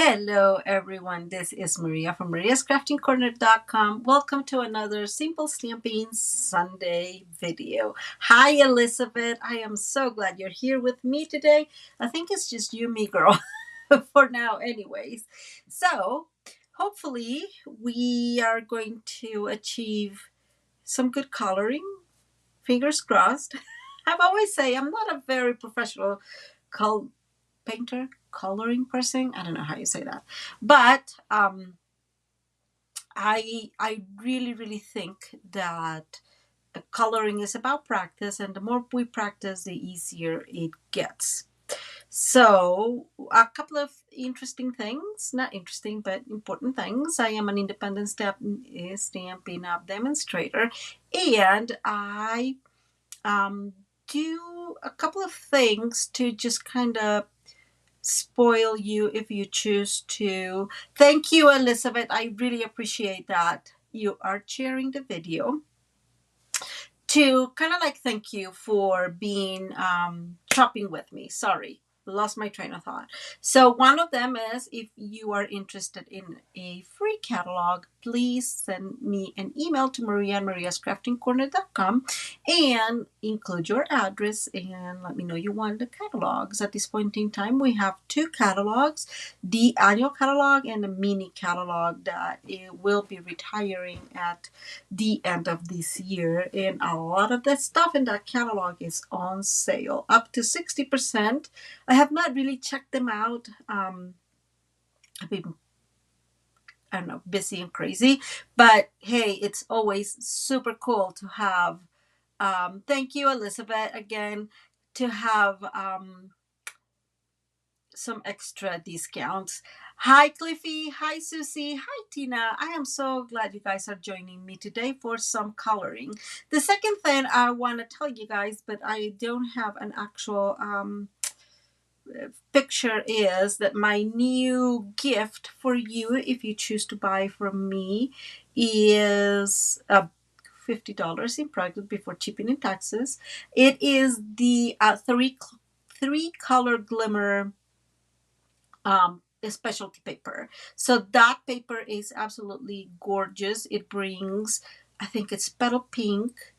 Hello everyone, this is Maria from mariascraftingcorner.com. Welcome to another Simple Stamping Sunday video. Hi Elizabeth, I am so glad you're here with me today. I think it's just you, me, girl, for now anyways. So hopefully we are going to achieve some good coloring. Fingers crossed. I've always say I'm not a very professional painter, coloring person. I don't know how you say that, but I really think that coloring is about practice, and the more we practice, the easier it gets. So a couple of interesting things, not interesting but important things. I am an independent Stampin' Up demonstrator, and I do a couple of things to just kind of spoil you if you choose to. Thank you, Elizabeth. I really appreciate that you are sharing the video to kind of like thank you for being shopping with me. Sorry, lost my train of thought. So one of them is, if you are interested in a free catalog, please send me an email to mariascraftingcorner.com and include your address and let me know you want the catalogs. At this point in time, we have two catalogs, the annual catalog and the mini catalog that it will be retiring at the end of this year, and a lot of the stuff in that catalog is on sale, up to 60%. I have not really checked them out. I've been, I don't know, busy and crazy, but hey, it's always super cool to have thank you, Elizabeth, again, to have some extra discounts. Hi Cliffy, hi Susie, hi Tina. I am so glad you guys are joining me today for some coloring. The second thing I want to tell you guys, but I don't have an actual picture, is that my new gift for you, if you choose to buy from me, is $50 in product before shipping and taxes. It is the three color glimmer specialty paper. So that paper is absolutely gorgeous. It brings, I think it's petal pink,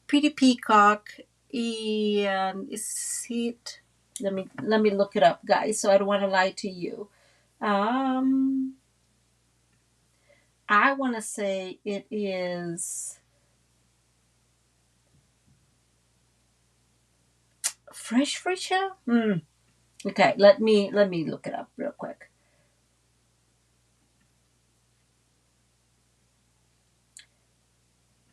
pretty peacock, and is it, let me look it up, guys, so I don't want to lie to you. I want to say it is fresh freesia. Okay, let me look it up real quick.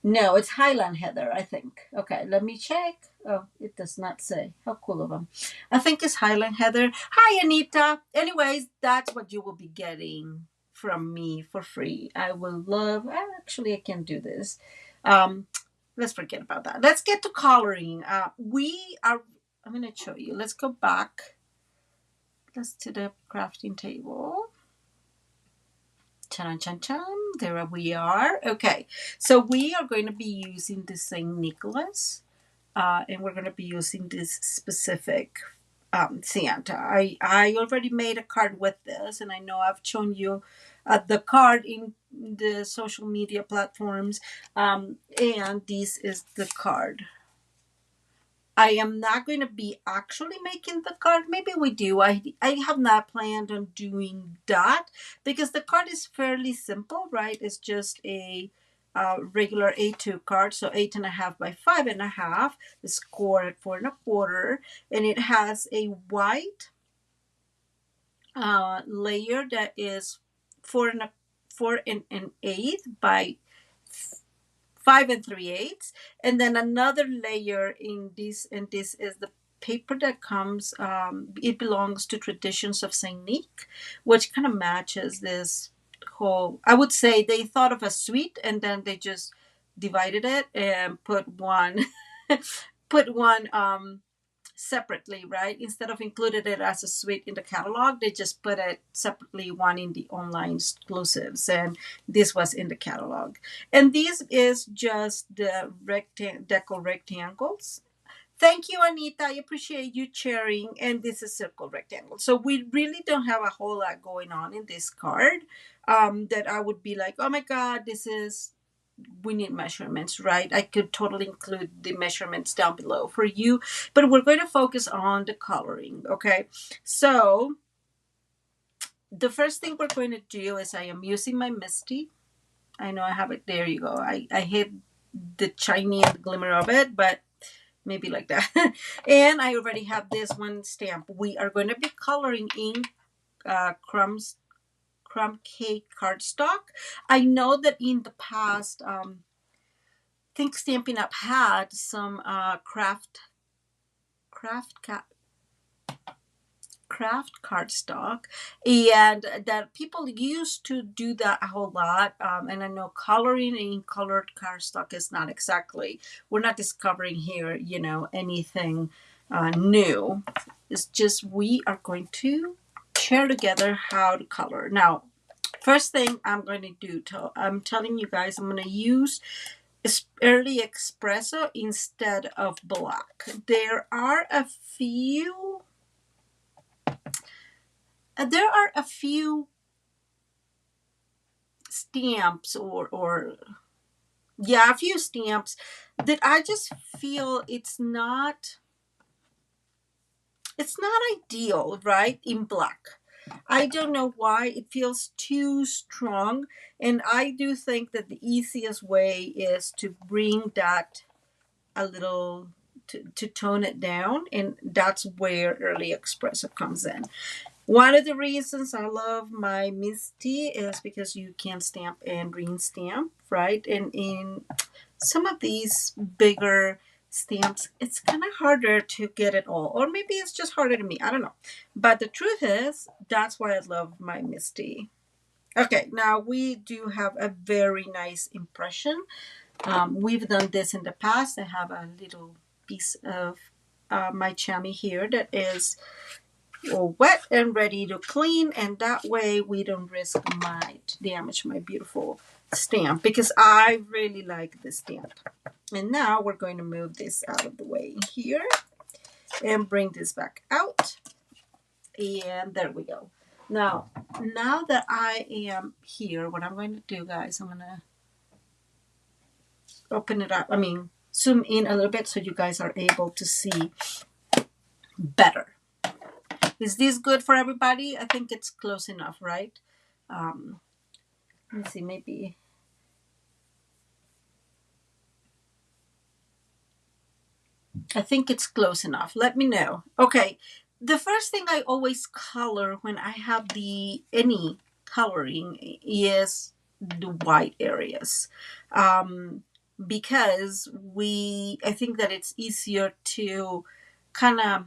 No, it's Highland Heather, I think. Okay, let me check. Oh, it does not say. How cool of them. I think it's Highland Heather. Hi, Anita. Anyways, that's what you will be getting from me for free. I will love, actually, I can do this. Let's forget about that. Let's get to coloring. I'm going to show you. Let's go back. Let's to the crafting table. Chan, chan, chan. There we are. Okay, so we are going to be using the St. Nicholas, and we're going to be using this specific Santa. I already made a card with this, and I know I've shown you the card in the social media platforms, and this is the card. I am not going to be actually making the card. Maybe we do. I have not planned on doing that because the card is fairly simple, right? It's just a regular A2 card, so 8.5 by 5.5. The score at 4.25, and it has a white layer that is 4.125 by 5 3/8, and then another layer in this, and this is the paper that comes, it belongs to Traditions of Saint Nick, which kind of matches this whole, I would say they thought of a suite and then they just divided it and put one separately, right? Instead of included it as a suite in the catalog, they just put it separately, one in the online exclusives, and this was in the catalog. And this is just the deco rectangles Thank you, Anita. I appreciate you sharing. And this is circle rectangle. So we really don't have a whole lot going on in this card that I would be like, oh my God, we need measurements, right? I could totally include the measurements down below for you, but we're going to focus on the coloring, okay? So the first thing we're going to do is I am using my Misty. I know I have it. There you go. I hit the shiny and the glimmer of it, but maybe like that. And I already have this one stamp. We are going to be coloring in crumb cake cardstock. I know that in the past, I think Stampin' Up had some craft cardstock, and that people used to do that a whole lot. And I know coloring in colored cardstock is not exactly, we're not discovering here, anything new. It's just we are going to share together how to color. Now, first thing I'm going to do, I'm telling you guys, I'm going to use early espresso instead of black. There are a few stamps or yeah, a few stamps that I just feel it's not ideal, right, in black. I don't know why it feels too strong, and I do think that the easiest way is to bring that a little to tone it down, and that's where early espresso comes in. One of the reasons I love my Misty is because you can stamp and green stamp, right? And in some of these bigger stamps, it's kind of harder to get it all. Or maybe it's just harder to me. I don't know. But the truth is, that's why I love my Misty. Okay, now we do have a very nice impression. We've done this in the past. I have a little piece of my chamois here that is wet and ready to clean, and that way we don't risk damage my beautiful stamp, because I really like this stamp. And now we're going to move this out of the way here and bring this back out, and there we go. Now that I am here, what I'm going to do, guys, I'm going to open it up, zoom in a little bit so you guys are able to see better. Is this good for everybody? I think it's close enough, right? Let me see, maybe. I think it's close enough. Let me know. Okay. The first thing I always color when I have any coloring is the white areas. Because I think that it's easier to kind of,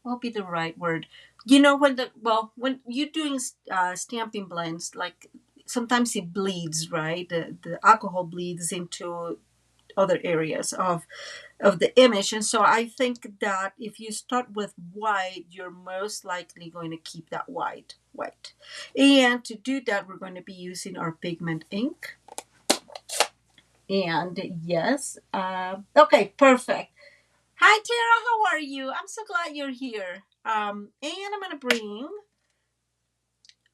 what would be the right word? When you're doing stamping blends, like sometimes it bleeds, right? The alcohol bleeds into other areas of the image. And so I think that if you start with white, you're most likely going to keep that white. And to do that, we're going to be using our pigment ink. And yes, okay, perfect. Hi, Tara, how are you? I'm so glad you're here. And I'm going to bring,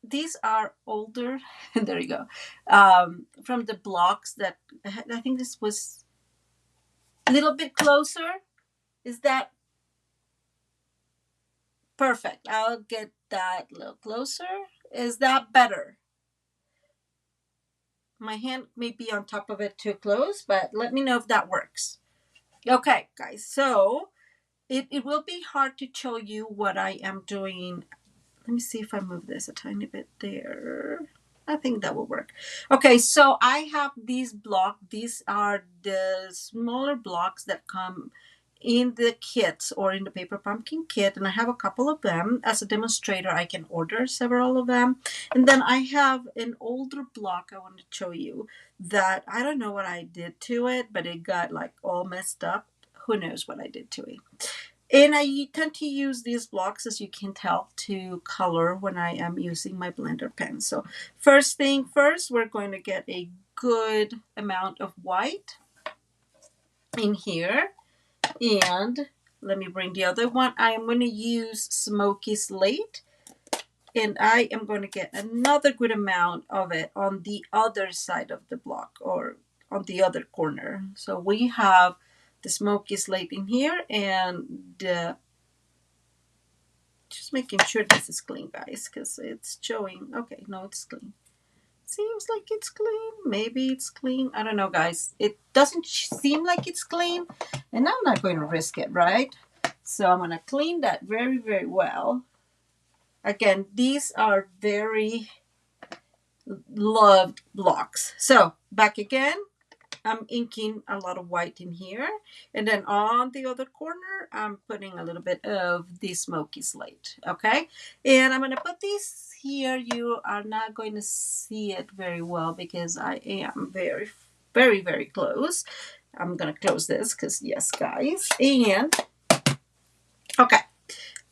these are older, there you go, from the blocks that, I think this was a little bit closer. Is that perfect? I'll get that a little closer. Is that better? My hand may be on top of it too close, but let me know if that works. Okay, guys, so it will be hard to show you what I am doing. Let me see if I move this a tiny bit there. I think that will work. Okay, so I have these blocks. These are the smaller blocks that come in the kits or in the paper pumpkin kit, and I have a couple of them. As a demonstrator, I can order several of them. And then I have an older block I want to show you that I don't know what I did to it, but it got like all messed up. Who knows what I did to it. And I tend to use these blocks, as you can tell, to color when I am using my blender pen. So first thing first, we're going to get a good amount of white in here. And Let me bring the other one. I am going to use Smoky Slate, and I am going to get another good amount of it on the other side of the block, or on the other corner. So we have the Smoky Slate in here, and just making sure this is clean, guys, because it's showing. Okay, no, it's clean. Seems like it's clean. Maybe it's clean. I don't know, guys. It doesn't seem like it's clean, and I'm not going to risk it, right? So I'm going to clean that very, very well. Again, these are very loved blocks. So back again, I'm inking a lot of white in here. And then on the other corner, I'm putting a little bit of the Smoky Slate. Okay. And I'm going to put these here. You are not going to see it very well because I am very, very, very close. I'm going to close this because yes, guys. And okay.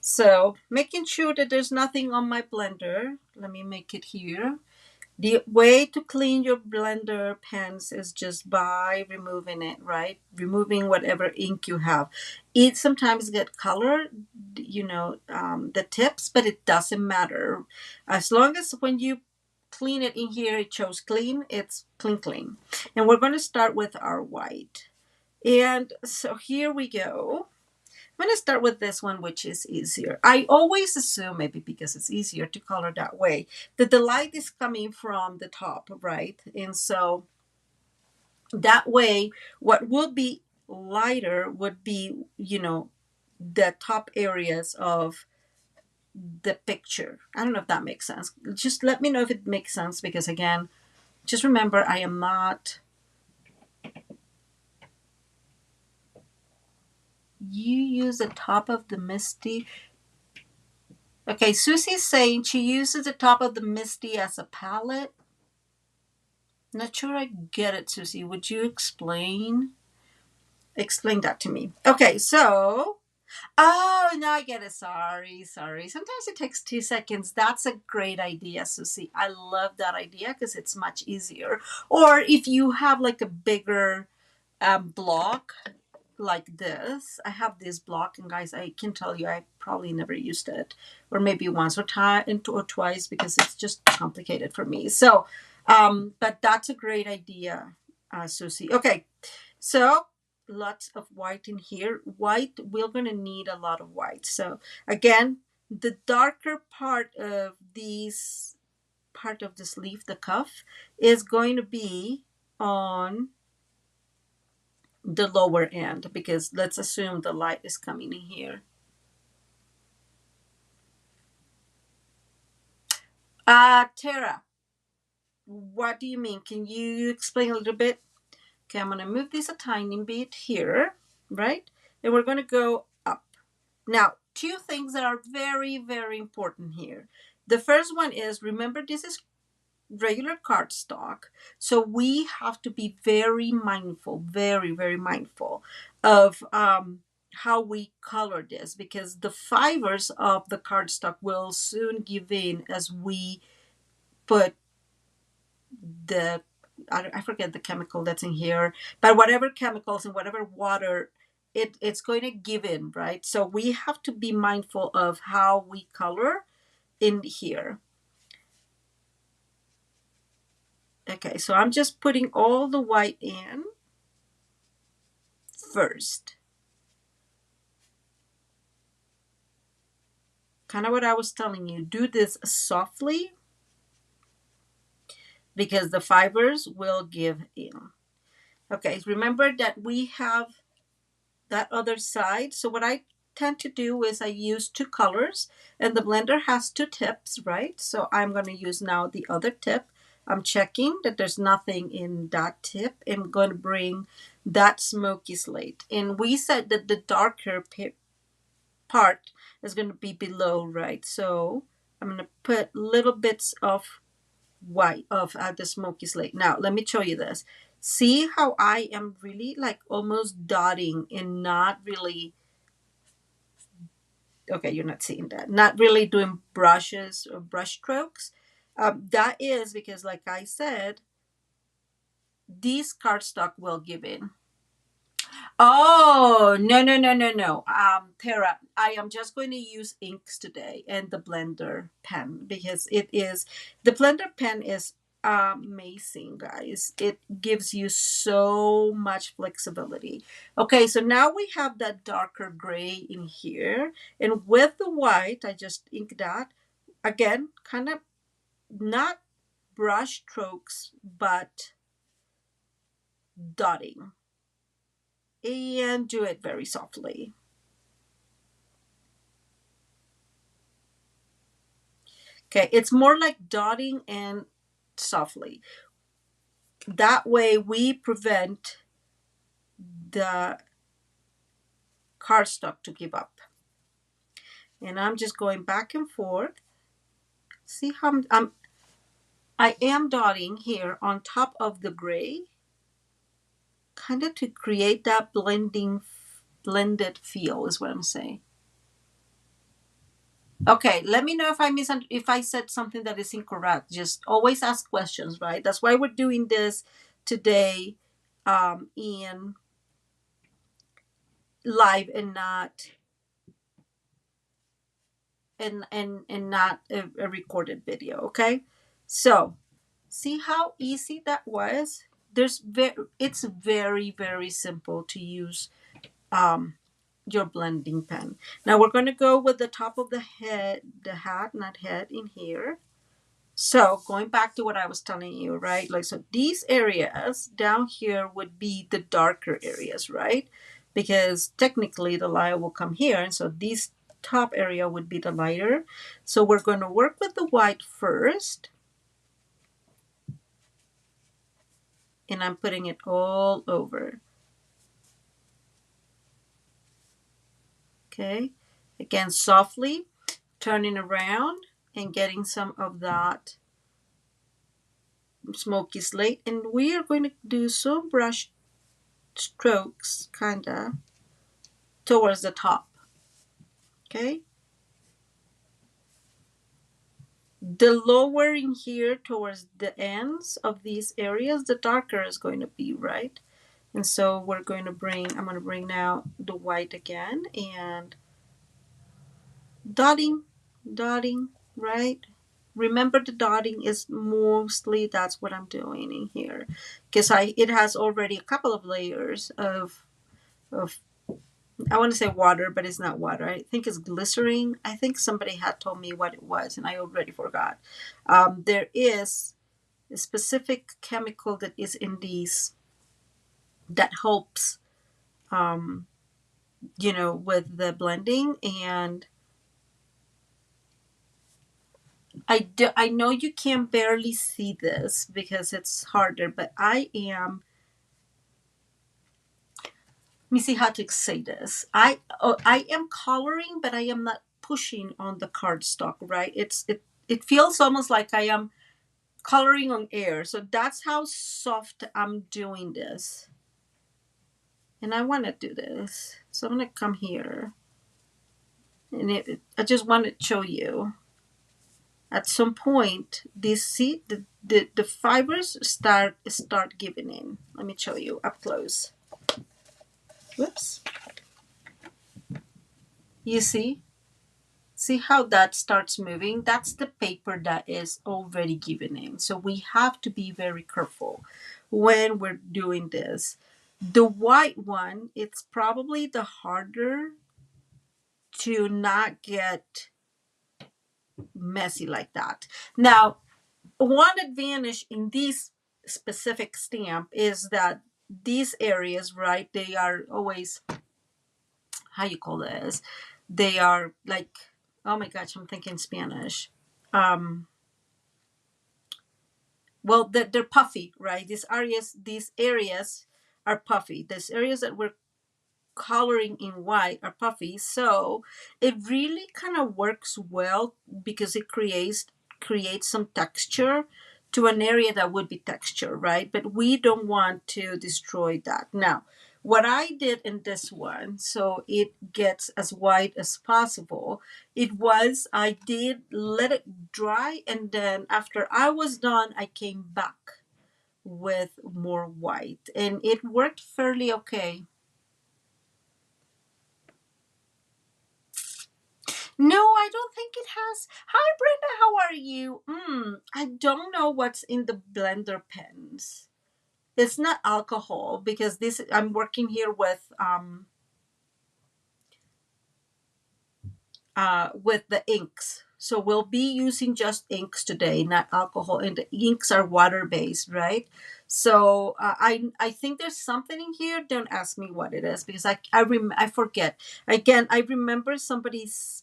So making sure that there's nothing on my blender. Let me make it here. The way to clean your blender pens is just by removing it, right? Removing whatever ink you have. It sometimes get color, the tips, but it doesn't matter. As long as when you clean it in here, it shows clean, it's clean, clean. And we're going to start with our white. And so here we go. I'm going to start with this one, which is easier. I always assume, maybe because it's easier to color that way, that the light is coming from the top, right? And so that way, what will be lighter would be, the top areas of the picture. I don't know if that makes sense. Just let me know if it makes sense, because again, just remember, I am not... You use the top of the Misty. Okay, Susie's saying she uses the top of the Misty as a palette. Not sure I get it, Susie. Would you explain? Explain that to me. Okay, so... Oh, now I get it. Sorry. Sometimes it takes 2 seconds. That's a great idea, Susie. I love that idea because it's much easier. Or if you have like a bigger block, like this. I have this block, and guys, I can tell you I probably never used it, or maybe once or twice, because it's just complicated for me. So but that's a great idea, Susie. Okay, so lots of white in here. White, we're going to need a lot of white. So again, the darker part of this leaf, the cuff, is going to be on the lower end, because let's assume the light is coming in here. Tara, what do you mean? Can you explain a little bit? Okay, I'm going to move this a tiny bit here, right? And we're going to go up. Now, two things that are very, very important here. The first one is, remember, this is regular cardstock, so we have to be very mindful, very, very mindful of how we color this, because the fibers of the cardstock will soon give in as we put the, I forget the chemical that's in here, but whatever chemicals and whatever water, it's going to give in, right? So we have to be mindful of how we color in here. Okay, so I'm just putting all the white in first. Kind of what I was telling you, do this softly because the fibers will give in. Okay, remember that we have that other side. So what I tend to do is I use two colors, and the blender has two tips, right? So I'm going to use now the other tip. I'm checking that there's nothing in that tip. I'm going to bring that Smoky Slate. And we said that the darker part is going to be below, right? So I'm going to put little bits of white of the Smoky Slate. Now let me show you this. See how I am really like almost dotting and not really... Okay, you're not seeing that. Not really doing brushes or brush strokes. That is because, like I said, this cardstock will give in. Oh, no, no, no, no, no. Tara, I am just going to use inks today and the blender pen because the blender pen is amazing, guys. It gives you so much flexibility. Okay, so now we have that darker gray in here. And with the white, I just ink that. Again, kind of not brush strokes, but dotting. And do it very softly. Okay, it's more like dotting and softly. That way we prevent the cardstock to give up. And I'm just going back and forth. See how I am dotting here on top of the gray, kind of to create that blended feel is what I'm saying. Okay, let me know if I said something that is incorrect. Just always ask questions, right? That's why we're doing this today in live and not not a recorded video. Okay, so see how easy that was. It's very simple to use your blending pen. Now we're going to go with the top of the hat, not head, in here. So going back to what I was telling you, right? Like, so these areas down here would be the darker areas, right? Because technically the light will come here. And so this top area would be the lighter. So we're going to work with the white first. And I'm putting it all over. Okay. Again, softly turning around and getting some of that smoky slate. And we are going to do some brush strokes, kind of, towards the top. Okay. The lower in here towards the ends of these areas, the darker is going to be, right? And so I'm going to bring now the white again and dotting, right? Remember the dotting is mostly, that's what I'm doing in here. Because it has already a couple of layers of I want to say water, but it's not water. I think it's glycerin. I think somebody had told me what it was, and I already forgot. There is a specific chemical that is in these that helps, with the blending. And I know you can barely see this because it's harder, but let me see how to say this. I am coloring, but I am not pushing on the cardstock, right? It feels almost like I am coloring on air. So that's how soft I'm doing this. And I want to do this. So I'm going to come here. And I just want to show you. At some point, the fibers start giving in. Let me show you up close. Whoops. You see? See how that starts moving? That's the paper that is already given in. So we have to be very careful when we're doing this. The white one, it's probably the harder to not get messy like that. Now, one advantage in this specific stamp is that these areas, right, they are always, how you call this? They are like, oh my gosh, I'm thinking Spanish. Well, they're puffy, right? These areas are puffy. These areas that we're coloring in white are puffy. So it really kind of works well because it creates some texture to an area that would be texture, right? But we don't want to destroy that. Now, what I did in this one, so it gets as white as possible, I did let it dry, and then after I was done, I came back with more white, and it worked fairly okay. No, I don't think it has. Hi, Brenda. How are you? I don't know what's in the blender pens. It's not alcohol because this I'm working here with the inks. So we'll be using just inks today, not alcohol. And the inks are water based, right? So I think there's something in here. Don't ask me what it is because I forget. Again, I remember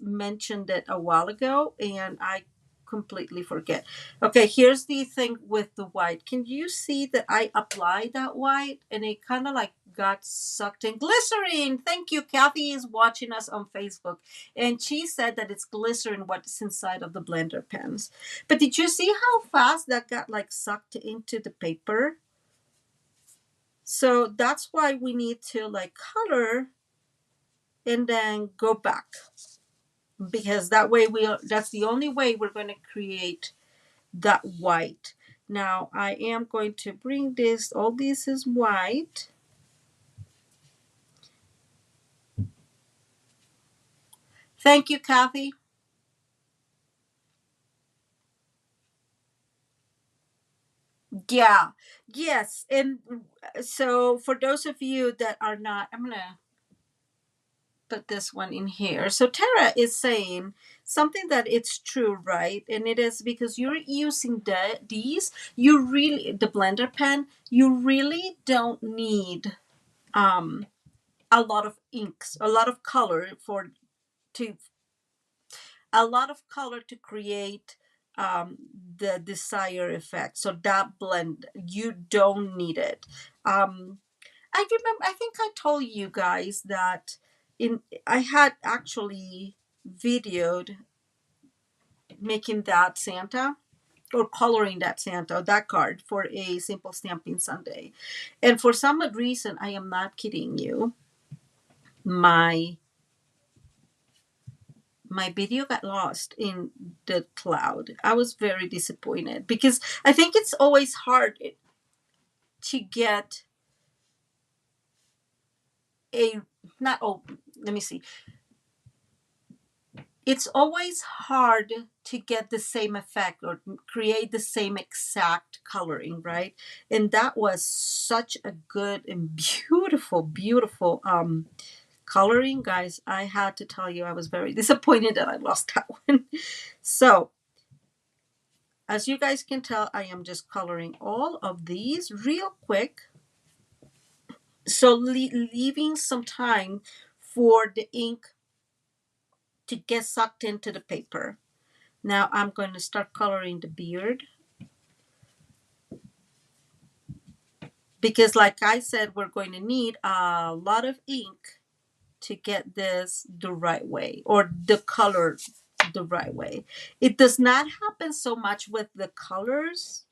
mentioned it a while ago, and I completely forget. Okay, here's the thing with the white. Can you see that I applied that white and it kind of like got sucked in? Glycerin. Thank you. Kathy is watching us on Facebook. And she said that it's glycerin what's inside of the blender pens. But did you see how fast that got like sucked into the paper? So that's why we need to like color and then go back. Because that way that's the only way we're going to create that white. Now I am going to bring this, all this is white. Thank you, Kathy. Yeah, yes. And so for those of you that are not, I'm going to put this one in here. So Tara is saying something that it's true, right? And it is because you're using these, you really, the blender pen, you really don't need um, a lot of inks, a lot of color to a lot of color to create um, the desired effect. So that blend, you don't need it. Um, I remember, I think I told you guys that I had actually videoed making that Santa or coloring that Santa, that card for a simple stamping Sunday. And for some reason, I am not kidding you, my my video got lost in the cloud. I was very disappointed because I think it's always hard to get a not oh let me see. It's always hard to get the same effect or create the same exact coloring, right? And that was such a good and beautiful coloring, guys. I had to tell you I was very disappointed that I lost that one. So as you guys can tell, I am just coloring all of these real quick. So leaving some time for the ink to get sucked into the paper. Now I'm going to start coloring the beard. Because like I said, we're going to need a lot of ink to get this the right way or the color the right way. It does not happen so much with the colors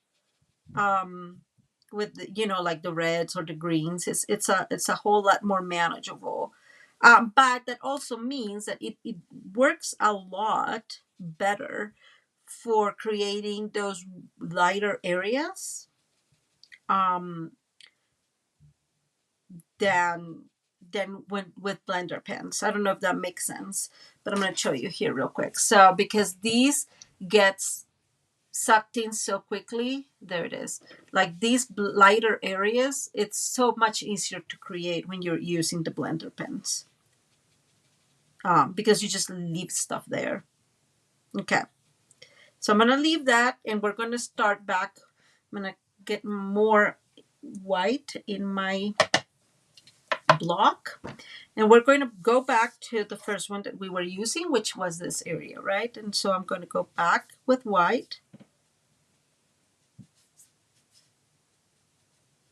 with the, like the reds or the greens. It's a whole lot more manageable, but that also means that it works a lot better for creating those lighter areas um, than when with blender pens. I don't know if that makes sense, but I'm going to show you here real quick. So because these gets sucked in so quickly, there it is, like these lighter areas, it's so much easier to create when you're using the blender pens, because you just leave stuff there. Okay, so I'm going to leave that and we're going to start back. I'm going to get more white in my block and we're going to go back to the first one that we were using, which was this area, right? And so I'm going to go back with white.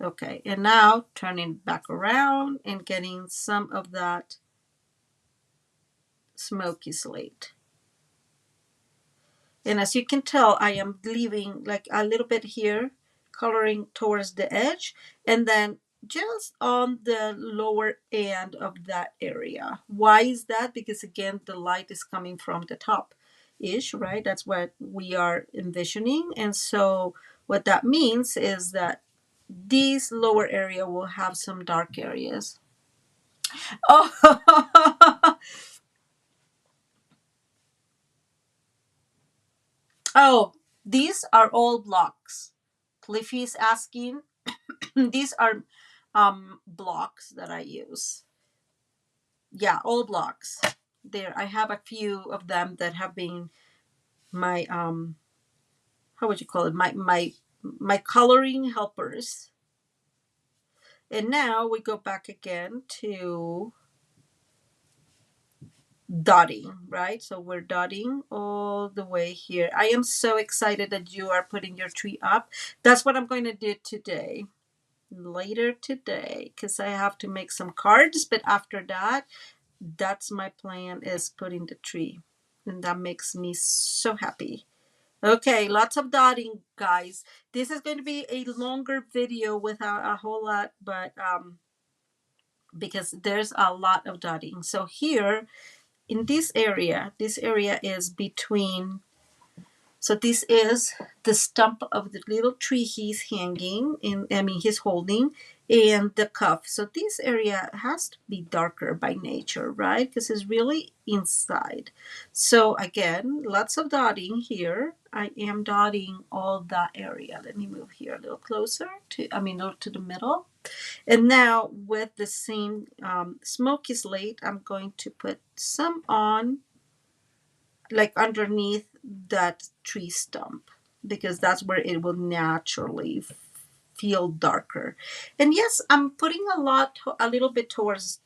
Okay, and now turning back around and getting some of that smoky slate. And as you can tell, I am leaving like a little bit here, coloring towards the edge, and then just on the lower end of that area. Why is that? Because again, the light is coming from the top-ish, right? That's what we are envisioning. And so what that means is that this lower area will have some dark areas. Oh, Oh, these are all blocks. Cliffy is asking. These are blocks that I use. Yeah, all blocks. There, I have a few of them that have been my how would you call it? My coloring helpers. And now we go back again to dotting, right? So we're dotting all the way here. I am so excited that you are putting your tree up. That's what I'm going to do today, later today, because I have to make some cards. But after that, that's my plan, is putting the tree. And that makes me so happy. Okay, lots of dotting, guys. This is going to be a longer video without a whole lot, but because there's a lot of dotting. So here in this area is between, so this is the stump of the little tree he's hanging in, I mean he's holding, and the cuff. So this area has to be darker by nature, right? Because it's really inside. So again, lots of dotting here. I am dotting all that area. Let me move here a little closer to, I mean, to the middle. And now with the same smoky slate, I'm going to put some on like underneath that tree stump, because that's where it will naturally feel darker. And yes, I'm putting a little bit towards,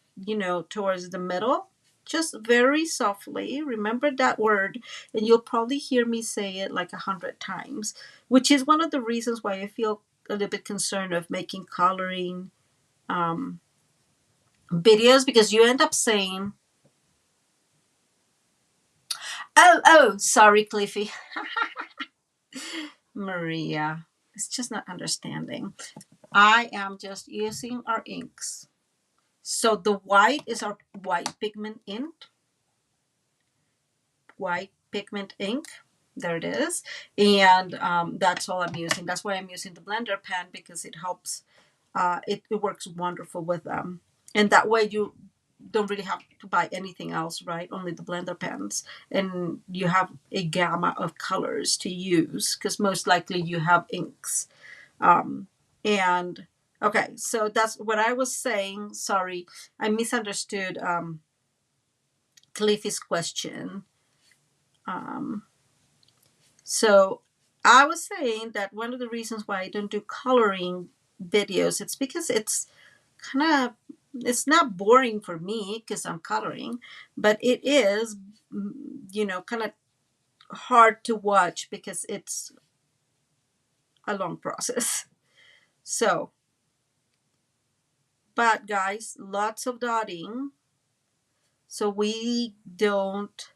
towards the middle, just very softly. Remember that word, and you'll probably hear me say it like 100 times, which is one of the reasons why I feel a little bit concerned of making coloring videos, because you end up saying, oh, sorry, Cliffy. Maria, it's just not understanding. I am just using our inks. So the white is our white pigment ink. White pigment ink. There it is. And that's all I'm using. That's why I'm using the blender pen, because it helps. It works wonderful with them. And that way you don't really have to buy anything else, right? Only the blender pens. And you have a gamma of colors to use, because most likely you have inks. And okay, so that's what I was saying. Sorry, I misunderstood Cliffy's question. So I was saying that one of the reasons why I don't do coloring videos, it's because it's kind of, it's not boring for me because I'm coloring, but it is, kind of hard to watch because it's a long process. So, but guys, lots of dotting so we don't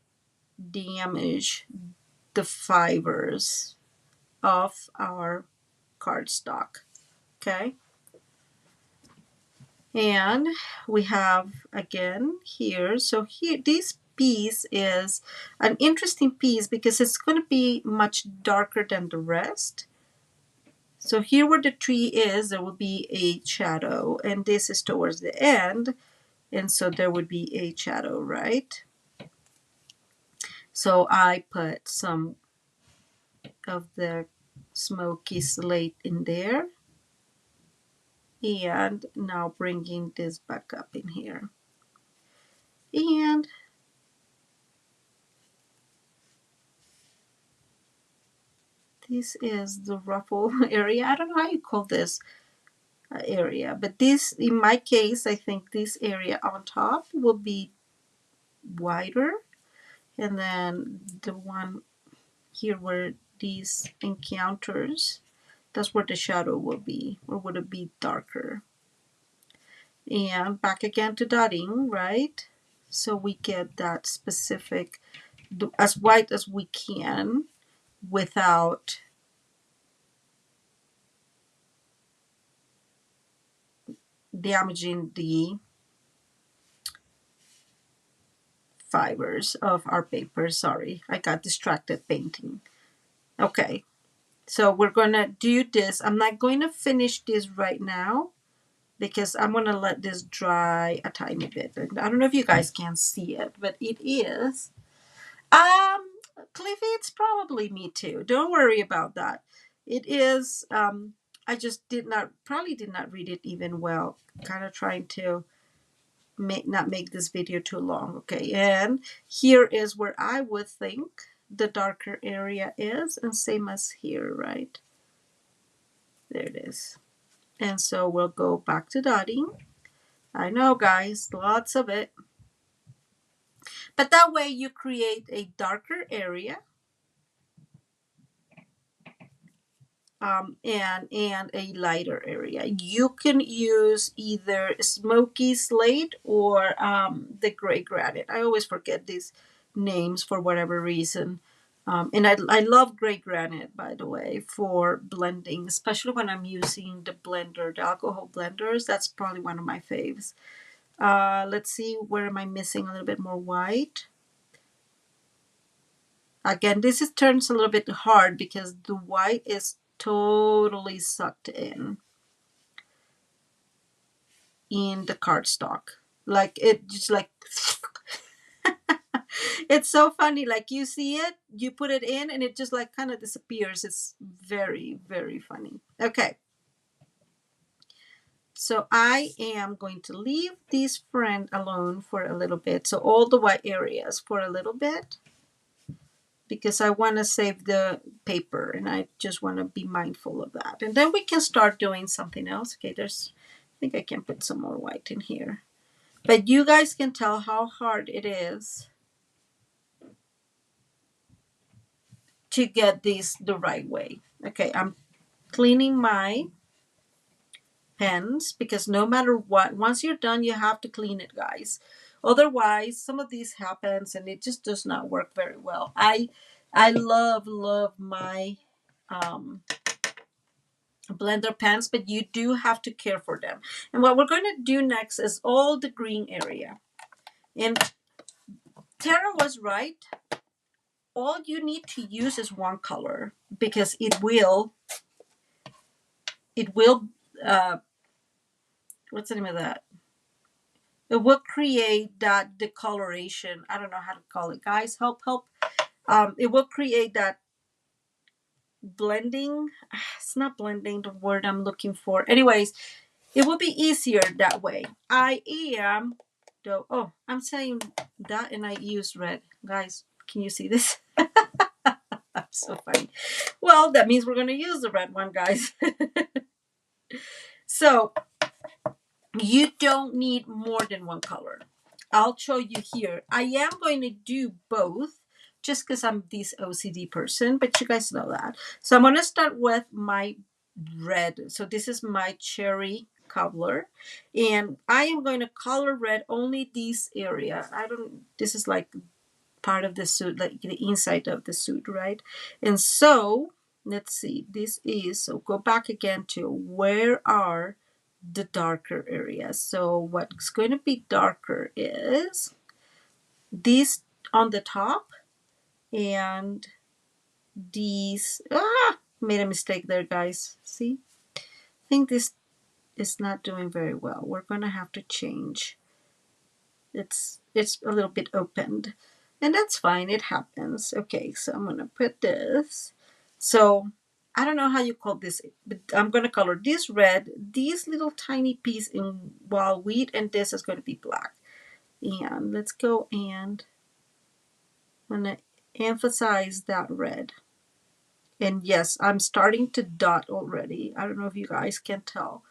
damage the fibers of our cardstock. Okay. And we have again here, so here this piece is an interesting piece because it's going to be much darker than the rest. So here where the tree is, there will be a shadow, and this is towards the end, and so there would be a shadow, right? So I put some of the smoky slate in there, and now bringing this back up in here. And this is the ruffle area. I don't know how you call this area, but this, in my case, I think this area on top will be wider, and then the one here where these encounters, that's where the shadow will be, or would it be darker. And back again to dotting, right? So we get that specific, as white as we can without damaging the fibers of our paper. Sorry, I got distracted painting. Okay, so we're gonna do this. I'm not going to finish this right now because I'm gonna let this dry a tiny bit. I don't know if you guys can see it, but it is Cliffy, it's probably me too. Don't worry about that. It is, I just probably did not read it even well. Kind of trying to not make this video too long. Okay, and here is where I would think the darker area is, and same as here, right? There it is. And so we'll go back to dotting. I know, guys, lots of it. But that way you create a darker area, and a lighter area. You can use either smoky slate or the gray granite. I always forget these names for whatever reason. And I love gray granite, by the way, for blending, especially when I'm using the blender, the alcohol blenders. That's probably one of my faves. Let's see, where am I missing a little bit more white? Again, turns a little bit hard because the white is totally sucked in the cardstock. Like it just like it's so funny. Like you see it, you put it in, and it just like kind of disappears. It's very, very funny. Okay. So I am going to leave this friend alone for a little bit. So all the white areas for a little bit, because I want to save the paper and I just want to be mindful of that. And then we can start doing something else. Okay, I think I can put some more white in here. But you guys can tell how hard it is to get these the right way. Okay, I'm cleaning my pens because no matter what, once you're done, you have to clean it, guys. Otherwise, some of these happens and it just does not work very well. I love my blender pens, but you do have to care for them. And what we're going to do next is all the green area. And Tara was right. All you need to use is one color because it will what's the name of that? It will create that decoloration. I don't know how to call it, guys. Help. It will create that blending. It's not blending, the word I'm looking for. Anyways, it will be easier that way. I'm saying that and I use red. Guys, can you see this? So funny. Well, that means we're going to use the red one, guys. So you don't need more than one color. I'll show you here. I am going to do both just because I'm this OCD person, but you guys know that. So I'm going to start with my red. So this is my cherry cobbler, and I am going to color red only this area. This is like part of the suit, like the inside of the suit, right? And so let's see, so go back again to where are the darker areas. So what's going to be darker is this on the top, and these, made a mistake there, guys. See, I think this is not doing very well. We're going to have to change. It's a little bit opened, and that's fine. It happens. Okay, so I'm going to put this. So I don't know how you call this, but I'm going to color this red, these little tiny piece in wild wheat, and this is going to be black. And let's go, and I'm going to emphasize that red. And yes, I'm starting to dot already. I don't know if you guys can tell,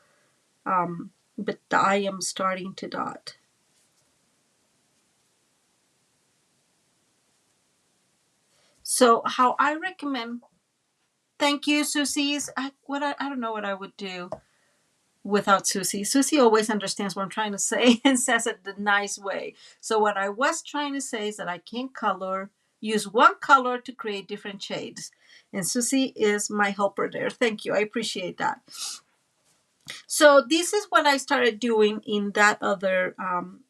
but I am starting to dot. So how I recommend, thank you, Susie's. I don't know what I would do without Susie. Susie always understands what I'm trying to say and says it the nice way. So what I was trying to say is that I can use one color to create different shades. And Susie is my helper there. Thank you. I appreciate that. So this is what I started doing in that other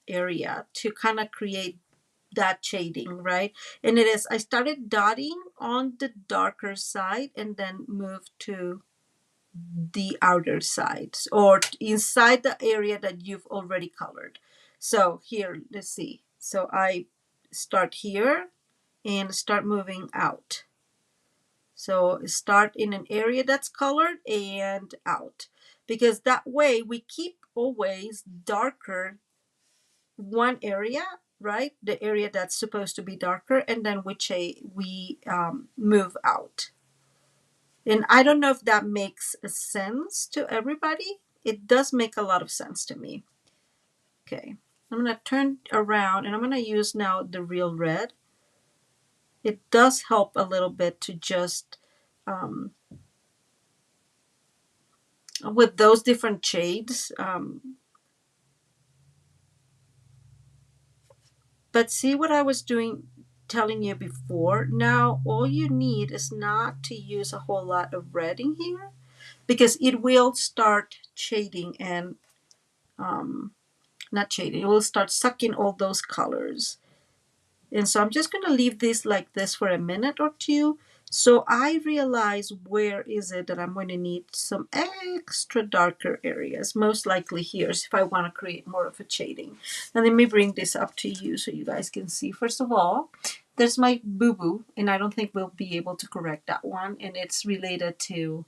area to kind of create that shading, right? And I started dotting on the darker side and then moved to the outer sides or inside the area that you've already colored. So here, let's see. So I start here and start moving out. So start in an area that's colored and out, because that way we keep always darker one area, right? The area that's supposed to be darker, and then we move out. And I don't know if that makes sense to everybody. It does make a lot of sense to me. Okay, I'm going to turn around and I'm going to use now the real red. It does help a little bit to just, with those different shades. But see what I was telling you before? Now, all you need is not to use a whole lot of red in here, because it will start shading and, not shading, it will start sucking all those colors. And so I'm just going to leave this like this for a minute or two, so I realize where is it that I'm going to need some extra darker areas, most likely here, if I want to create more of a shading. And let me bring this up to you so you guys can see. First of all, there's my boo-boo, and I don't think we'll be able to correct that one, and it's related to,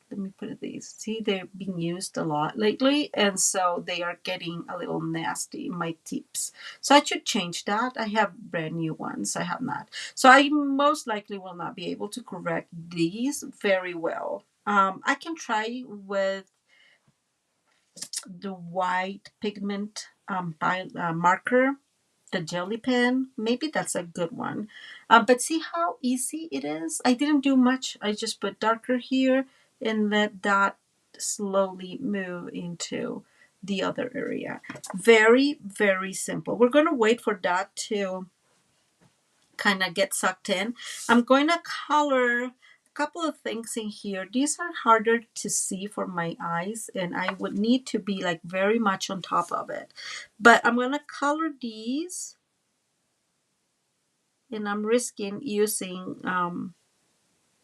let me put it these. See, they're being used a lot lately, and so they are getting a little nasty, my tips. So I should change that. I have brand new ones. I have not. So I most likely will not be able to correct these very well. I can try with the white pigment marker, the jelly pen. Maybe that's a good one. But see how easy it is? I didn't do much. I just put darker here and let that slowly move into the other area. Very, very simple. We're going to wait for that to kind of get sucked in. I'm going to color a couple of things in here. These are harder to see for my eyes, and I would need to be like very much on top of it. But I'm going to color these, and I'm risking using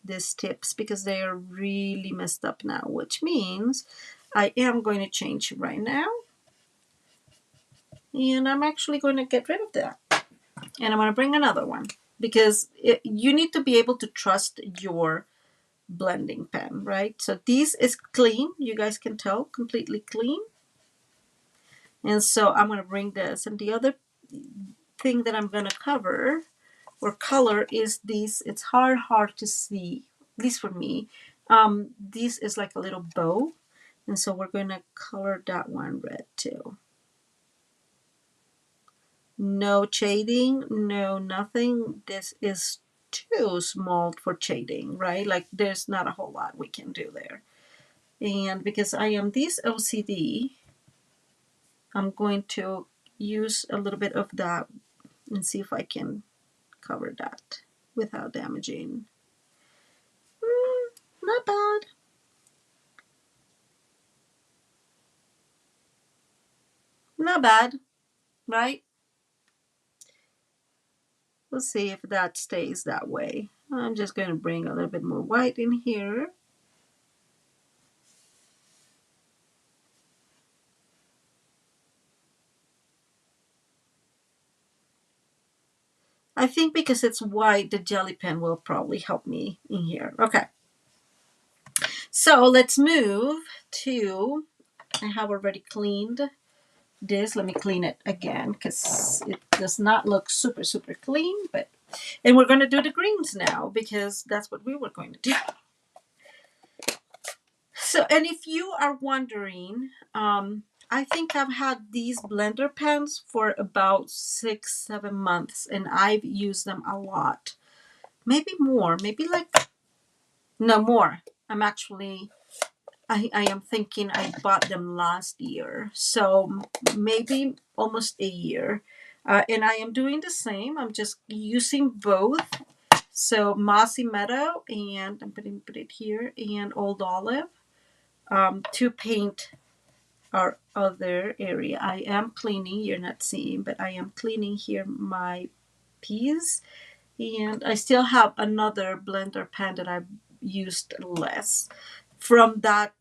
these tips because they are really messed up now, which means I am going to change right now. And I'm actually going to get rid of that. And I'm going to bring another one, because you need to be able to trust your blending pen, right? So this is clean. You guys can tell, completely clean. And so I'm going to bring this. And the other thing that I'm going to cover or color is these. It's hard to see, at least for me. This is like a little bow. And so we're going to color that one red too. No shading, no nothing. This is too small for shading, right? Like there's not a whole lot we can do there. And because I am this OCD, I'm going to use a little bit of that and see if I can cover that without damaging. Not bad. Not bad, right? We'll see if that stays that way. I'm just going to bring a little bit more white in here. I think because it's white, the jelly pen will probably help me in here. Okay. So let's move to, I have already cleaned this. Let me clean it again because it does not look super, super clean. And we're going to do the greens now because that's what we were going to do. So, and if you are wondering, I think I've had these blender pens for about 6-7 months, and I've used them a lot. Maybe more, maybe like, no more. I'm actually, I am thinking I bought them last year. So maybe almost a year. And I am doing the same. I'm just using both. So Mossy Meadow, and I'm going to put it here, and Old Olive. To paint our other area. I am cleaning, you're not seeing, but I am cleaning here my piece. And I still have another blender pen that I've used less from that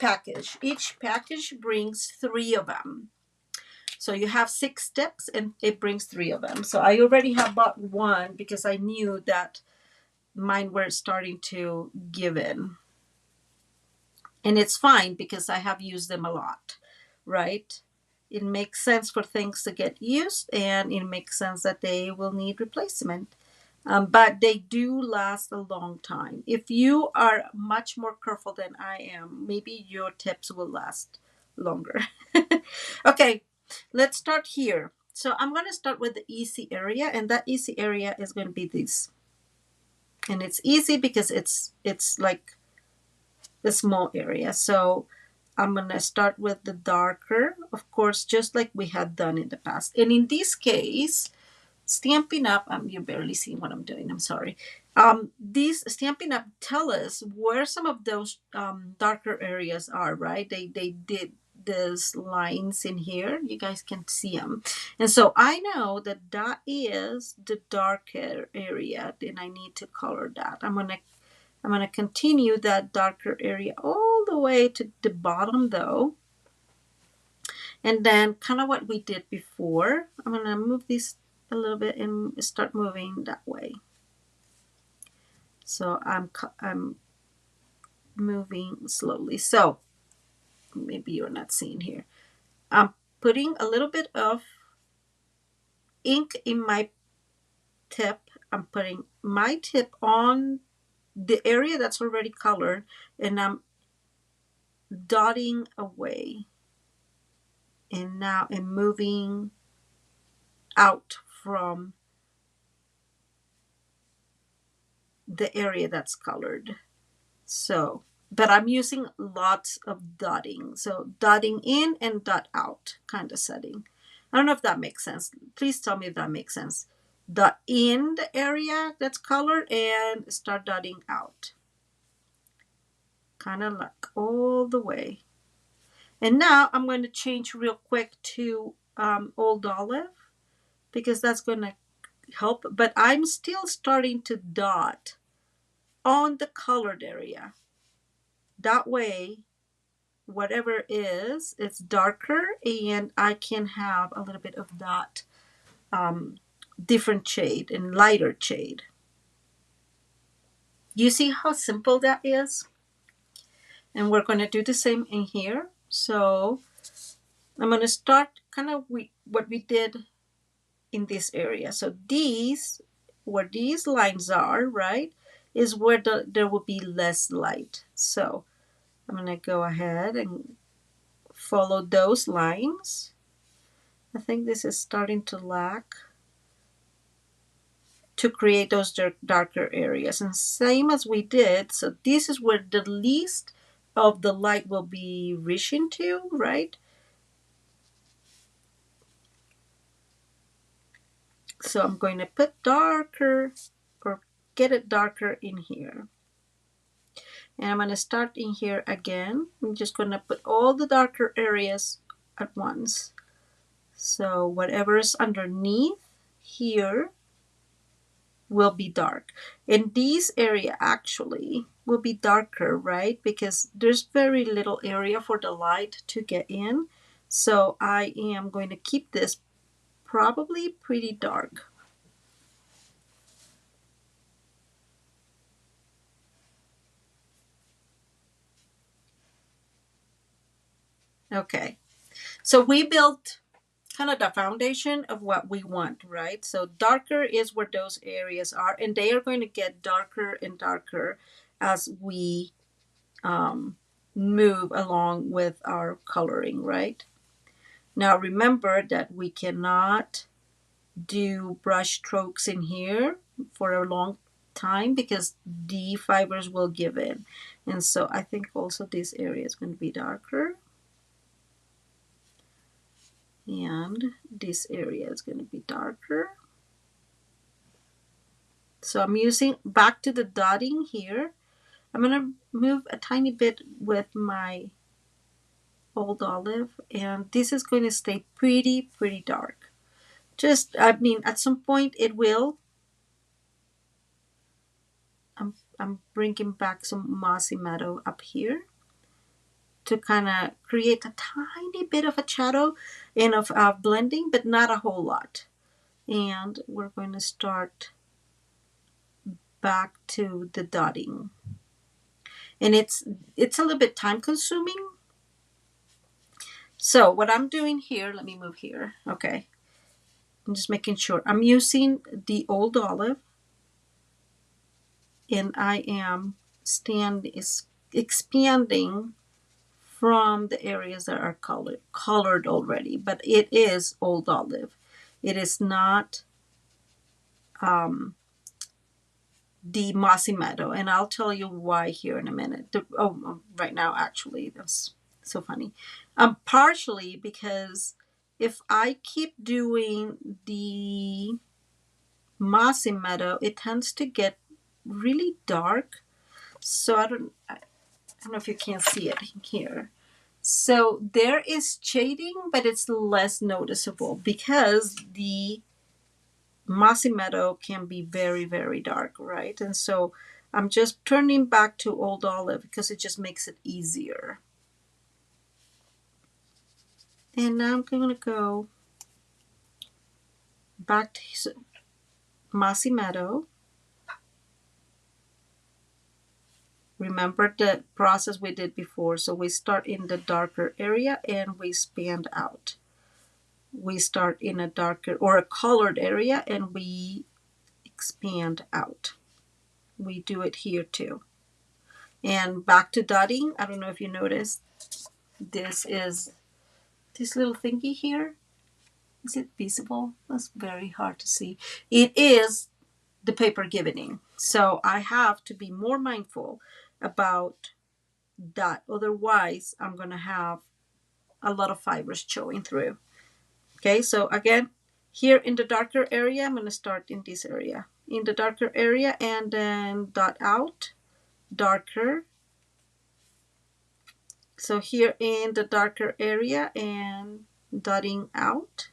package. Each package brings 3 of them. So you have 6 steps and it brings 3 of them. So I already have bought one because I knew that mine were starting to give in. And it's fine because I have used them a lot, right? It makes sense for things to get used, and it makes sense that they will need replacement. But they do last a long time. If you are much more careful than I am, maybe your tips will last longer. Okay, let's start here. So I'm going to start with the easy area, and that easy area is going to be this. And it's easy because it's like the small area. So I'm going to start with the darker, of course, just like we had done in the past. And in this case, Stampin' Up, you're barely seeing what I'm doing, I'm sorry. These Stampin' Up tell us where some of those darker areas are, right? They did these lines in here. You guys can see them. And so I know that that is the darker area, and I need to color that. I'm gonna continue that darker area all the way to the bottom though. And then kind of what we did before, I'm gonna move this a little bit and start moving that way. So I'm moving slowly. So maybe you're not seeing here. I'm putting a little bit of ink in my tip. I'm putting my tip on the area that's already colored, and I'm dotting away. And now I'm moving out from the area that's colored. So, but I'm using lots of dotting. So dotting in and dot out kind of setting. I don't know if that makes sense. Please tell me if that makes sense. Dot in the area that's colored and start dotting out. Kind of like all the way. And now I'm going to change real quick to Old Olive because that's going to help. But I'm still starting to dot on the colored area. That way, whatever is, it's darker and I can have a little bit of that different shade and lighter shade. You see how simple that is? And we're going to do the same in here. So I'm going to start kind of what we did in this area. So these, where these lines are, right, is where there will be less light. So I'm going to go ahead and follow those lines. I think this is starting to lack to create those darker areas. And same as we did, so this is where the least of the light will be reaching to, right? So I'm going to put darker or get it darker in here. And I'm going to start in here again. I'm just going to put all the darker areas at once. So whatever is underneath here will be dark. And this area actually will be darker, right? Because there's very little area for the light to get in. So I am going to keep this probably pretty dark. Okay, so we built kind of the foundation of what we want, right? So darker is where those areas are, and they are going to get darker and darker as we move along with our coloring, right? Now remember that we cannot do brush strokes in here for a long time because the fibers will give in. And so I think also this area is going to be darker. And this area is going to be darker. So I'm using back to the dotting here. I'm going to move a tiny bit with my Old Olive, and this is going to stay pretty dark. Just, I mean, at some point it will. I'm bringing back some mossy meadow up here to kind of create a tiny bit of a shadow and of blending, but not a whole lot. And we're going to start back to the dotting. And it's a little bit time consuming. So what I'm doing here, let me move here. Okay. I'm just making sure. I'm using the Old Olive, and I am expanding from the areas that are colored already, but it is Old Olive. It is not the Mossy Meadow, and I'll tell you why here in a minute. Right now, actually, that's so funny. Partially because if I keep doing the Mossy Meadow, it tends to get really dark. So I don't know if you can see it here. So there is shading, but it's less noticeable because the Mossy Meadow can be very, very dark, right? And so I'm just turning back to Old Olive because it just makes it easier. And now I'm going to go back to Mossy Meadow. Remember the process we did before. So we start in the darker area and we expand out. We start in a darker or a colored area and we expand out. We do it here too. And back to dotting. I don't know if you noticed, this is this little thingy here. Is it visible? That's very hard to see. It is the paper giving. So I have to be more mindful about that. Otherwise, I'm going to have a lot of fibers showing through. Okay, so again, here in the darker area, I'm going to start in this area. In the darker area and then dot out, darker. So here in the darker area and dotting out.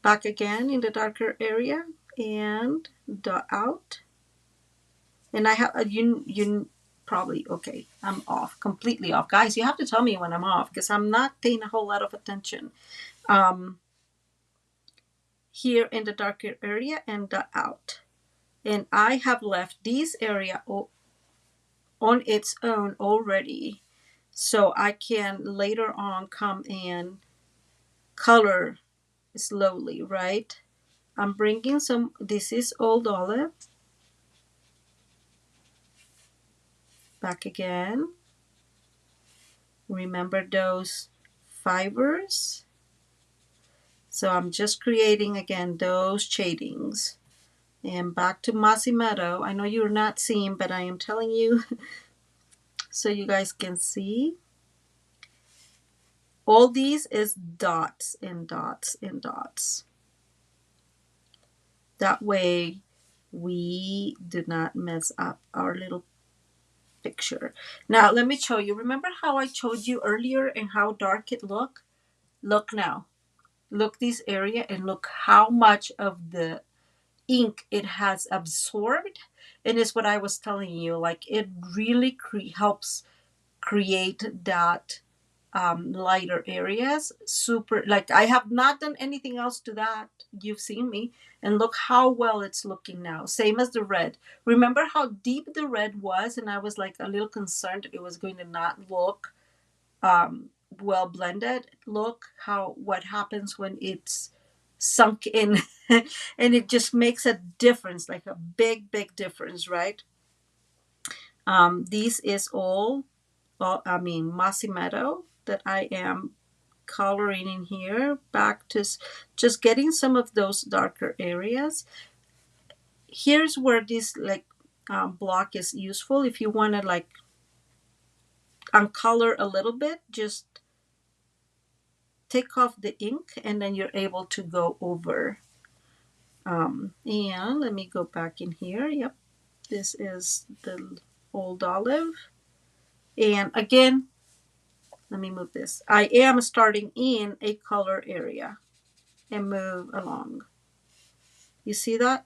Back again in the darker area and dot out. And I have you probably, okay, I'm off, completely off. Guys, you have to tell me when I'm off because I'm not paying a whole lot of attention. Here in the darker area and dot out. And I have left this area on its own already. So I can later on come and color slowly, right? I'm bringing some, this is Old Olive. Back again. Remember those fibers? So I'm just creating again those shadings. And back to Mossy Meadow. I know you're not seeing, but I am telling you so you guys can see. All these is dots and dots and dots. That way we do not mess up our little picture. Now let me show you. Remember how I showed you earlier and how dark it looked? Look now. Look this area and look how much of the ink it has absorbed. And it's what I was telling you. Like it really helps create that lighter areas. Super, like I have not done anything else to that. You've seen me. And look how well it's looking now. Same as the red. Remember how deep the red was? And I was like a little concerned it was going to not look well blended. Look what happens when it's sunk in and it just makes a difference, like a big difference, right? This is all Mossy Meadow that I am coloring in here. Back to just getting some of those darker areas. Here's where this block is useful. If you want to like uncolor a little bit, just take off the ink and then you're able to go over. And let me go back in here. Yep, this is the Old Olive. And again, let me move this. I am starting in a color area and move along. You see that?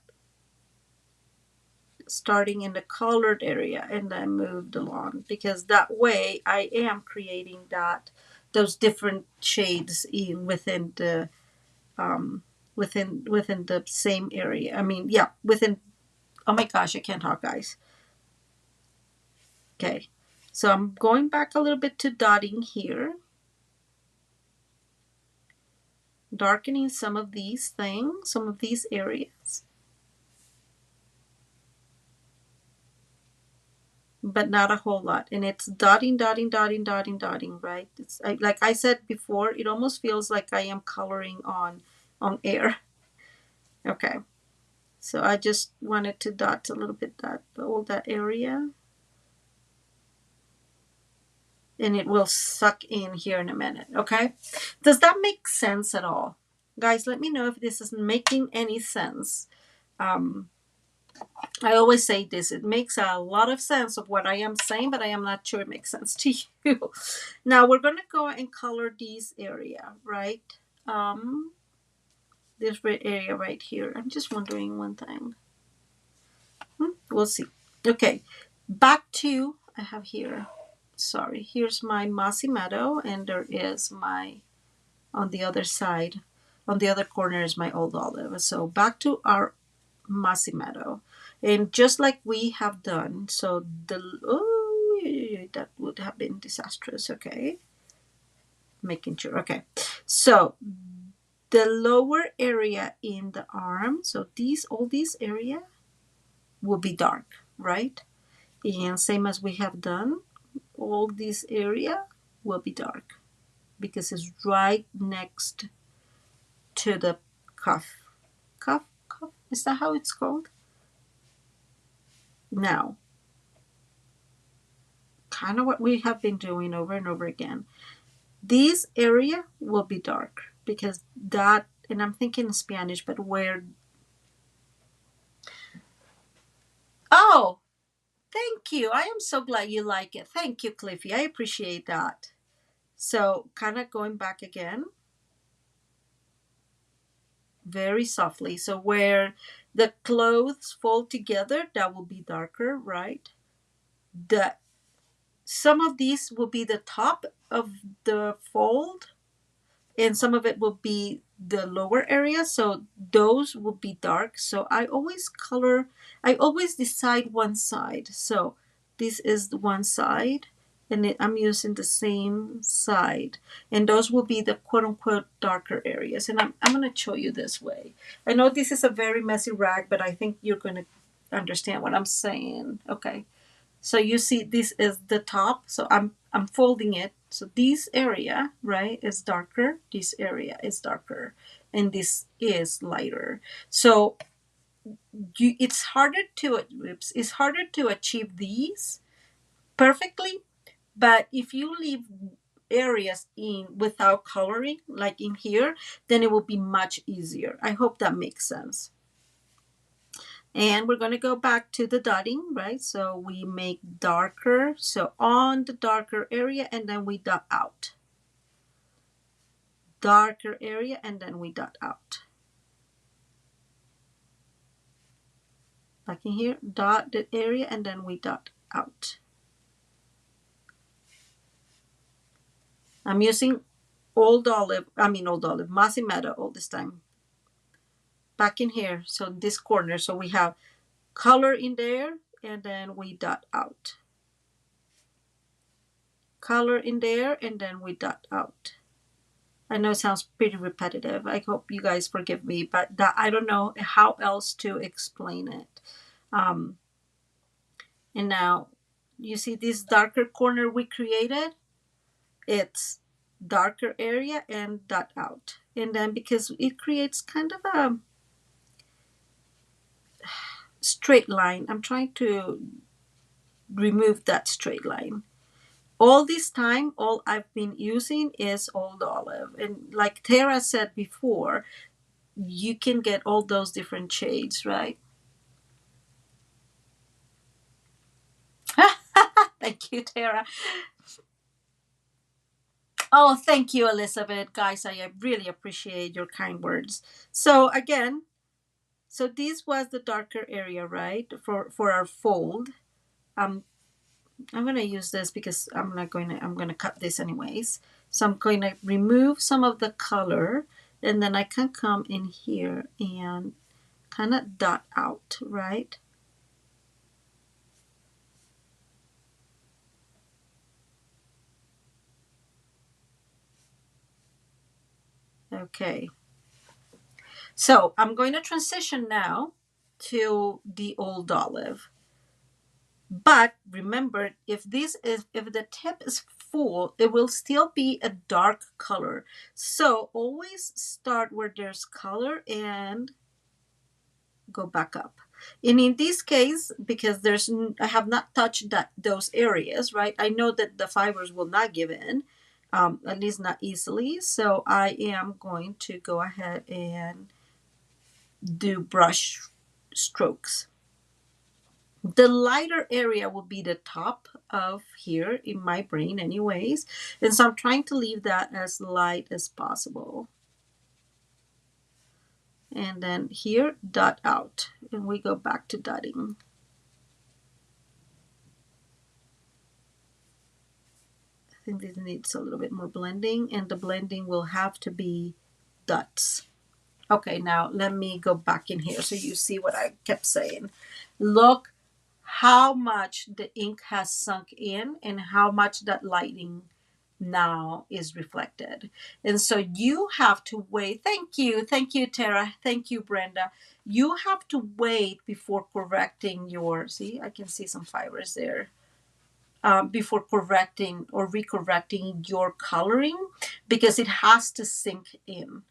starting in the colored area and then moved along, because that way I am creating those different shades in within the within the same area. I mean, yeah, within. Oh my gosh, I can't talk, guys. Okay, so I'm going back a little bit to dotting here, darkening some of these things, some of these areas, but not a whole lot. And it's dotting, dotting, dotting, dotting, dotting, right? It's like I said before, it almost feels like I am coloring on air. Okay, so I just wanted to dot a little bit all that area, and it will suck in here in a minute. Okay, does that make sense at all, guys? Let me know if this is making any sense. I always say this, it makes a lot of sense of what I am saying, but I am not sure it makes sense to you. Now we're going to go and color this area, right? This red area right here. I'm just wondering one thing. We'll see. Okay, back to, I have here, sorry, here's my mossy meadow, and there is my, on the other side, on the other corner is my old olive. So back to our mossy meadow, and just like we have done, so the, oh, that would have been disastrous. Okay, making sure. Okay, so the lower area in the arm, so all these area will be dark, right? And same as we have done, all this area will be dark because it's right next to the cuff. Cuff? Is that how it's called? Now, kind of what we have been doing over and over again. This area will be dark because that, and I'm thinking in Spanish, but where, oh, thank you. I am so glad you like it. Thank you, Cliffy. I appreciate that. So kind of going back again, very softly. So where the clothes fold together, that will be darker, right? Some of these will be the top of the fold, and some of it will be the lower area, so those will be dark. So I always decide one side. So this is the one side, and I'm using the same side, and those will be the quote-unquote darker areas. And I'm going to show you this way. I know this is a very messy rag, but I think you're going to understand what I'm saying. Okay, so you see this is the top, so I'm folding it. So this area, right, is darker, this area is darker, and this is lighter. So it's harder to achieve these perfectly, but if you leave areas in without coloring, like in here, then it will be much easier. I hope that makes sense. And we're going to go back to the dotting, right? So we make darker, so on the darker area, and then we dot out. Darker area, and then we dot out. Back in here, dot the area, and then we dot out. I'm using mossy meadow all this time. Back in here, so this corner, so we have color in there, and then we dot out. Color in there, and then we dot out. I know it sounds pretty repetitive. I hope you guys forgive me, but that I don't know how else to explain it. And now you see this darker corner we created? It's darker area and dot out. And then because it creates kind of a straight line, I'm trying to remove that straight line. All this time, all I've been using is old olive. And like Tara said before, you can get all those different shades, right? Thank you, Tara. Oh, thank you, Elizabeth. Guys, I really appreciate your kind words. So again, So this was the darker area, right? For our fold. Um, I'm gonna use this because I'm gonna cut this anyways. So I'm going to remove some of the color, and then I can come in here and kind of dot out, right? Okay. So I'm going to transition now to the old olive. But remember, if the tip is full, it will still be a dark color. So always start where there's color and go back up. And in this case, because I have not touched those areas, right? I know that the fibers will not give in, at least not easily. So I am going to go ahead and do brush strokes. The lighter area will be the top of here in my brain anyways. And so I'm trying to leave that as light as possible. And then here, dot out. And we go back to dotting. I think this needs a little bit more blending, and the blending will have to be dots. Okay, now let me go back in here so you see what I kept saying. Look how much the ink has sunk in and how much that lighting now is reflected. And so you have to wait. Thank you, Tara. Thank you, Brenda. You have to wait before correcting your, see, I can see some fibers there. Before correcting or recorrecting your coloring, because it has to sink in.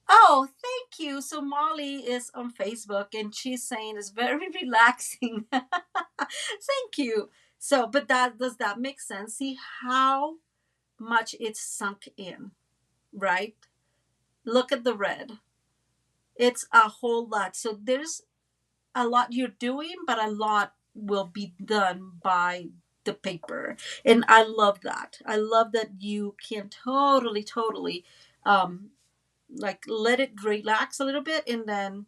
Oh, thank you. So Molly is on Facebook and she's saying it's very relaxing. Thank you. So, but does that make sense? See how much it's sunk in, right? Look at the red. It's a whole lot. So there's a lot you're doing, but a lot will be done by the paper. And I love that. I love that you can totally like let it relax a little bit and then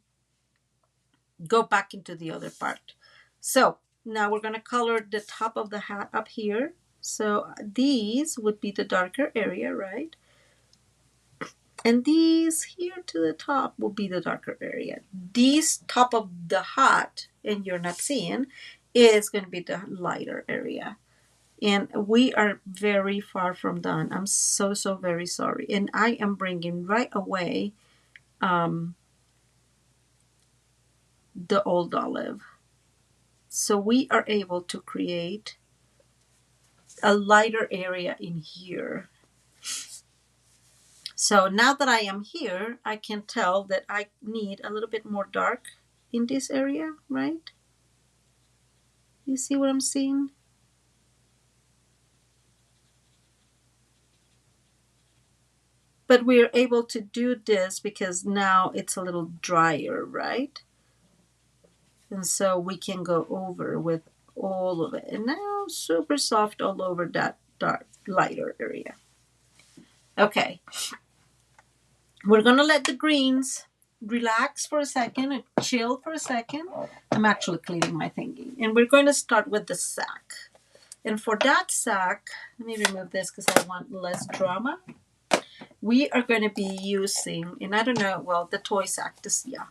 go back into the other part. So now we're going to color the top of the hat up here. So these would be the darker area, right? And these here to the top will be the darker area. These top of the hat, and you're not seeing, is going to be the lighter area. And we are very far from done. I'm so very sorry. And I am bringing right away the old olive. So we are able to create a lighter area in here. So now that I am here, I can tell that I need a little bit more dark in this area, right? You see what I'm seeing? But we're able to do this because now it's a little drier, right? And so we can go over with all of it. And now super soft all over that dark, lighter area. Okay. We're going to let the greens relax for a second and chill for a second. I'm actually cleaning my thingy. And we're going to start with the sack. And for that sack, let me remove this because I want less drama. We are going to be using, and I don't know, well, the toy sack. This, yeah.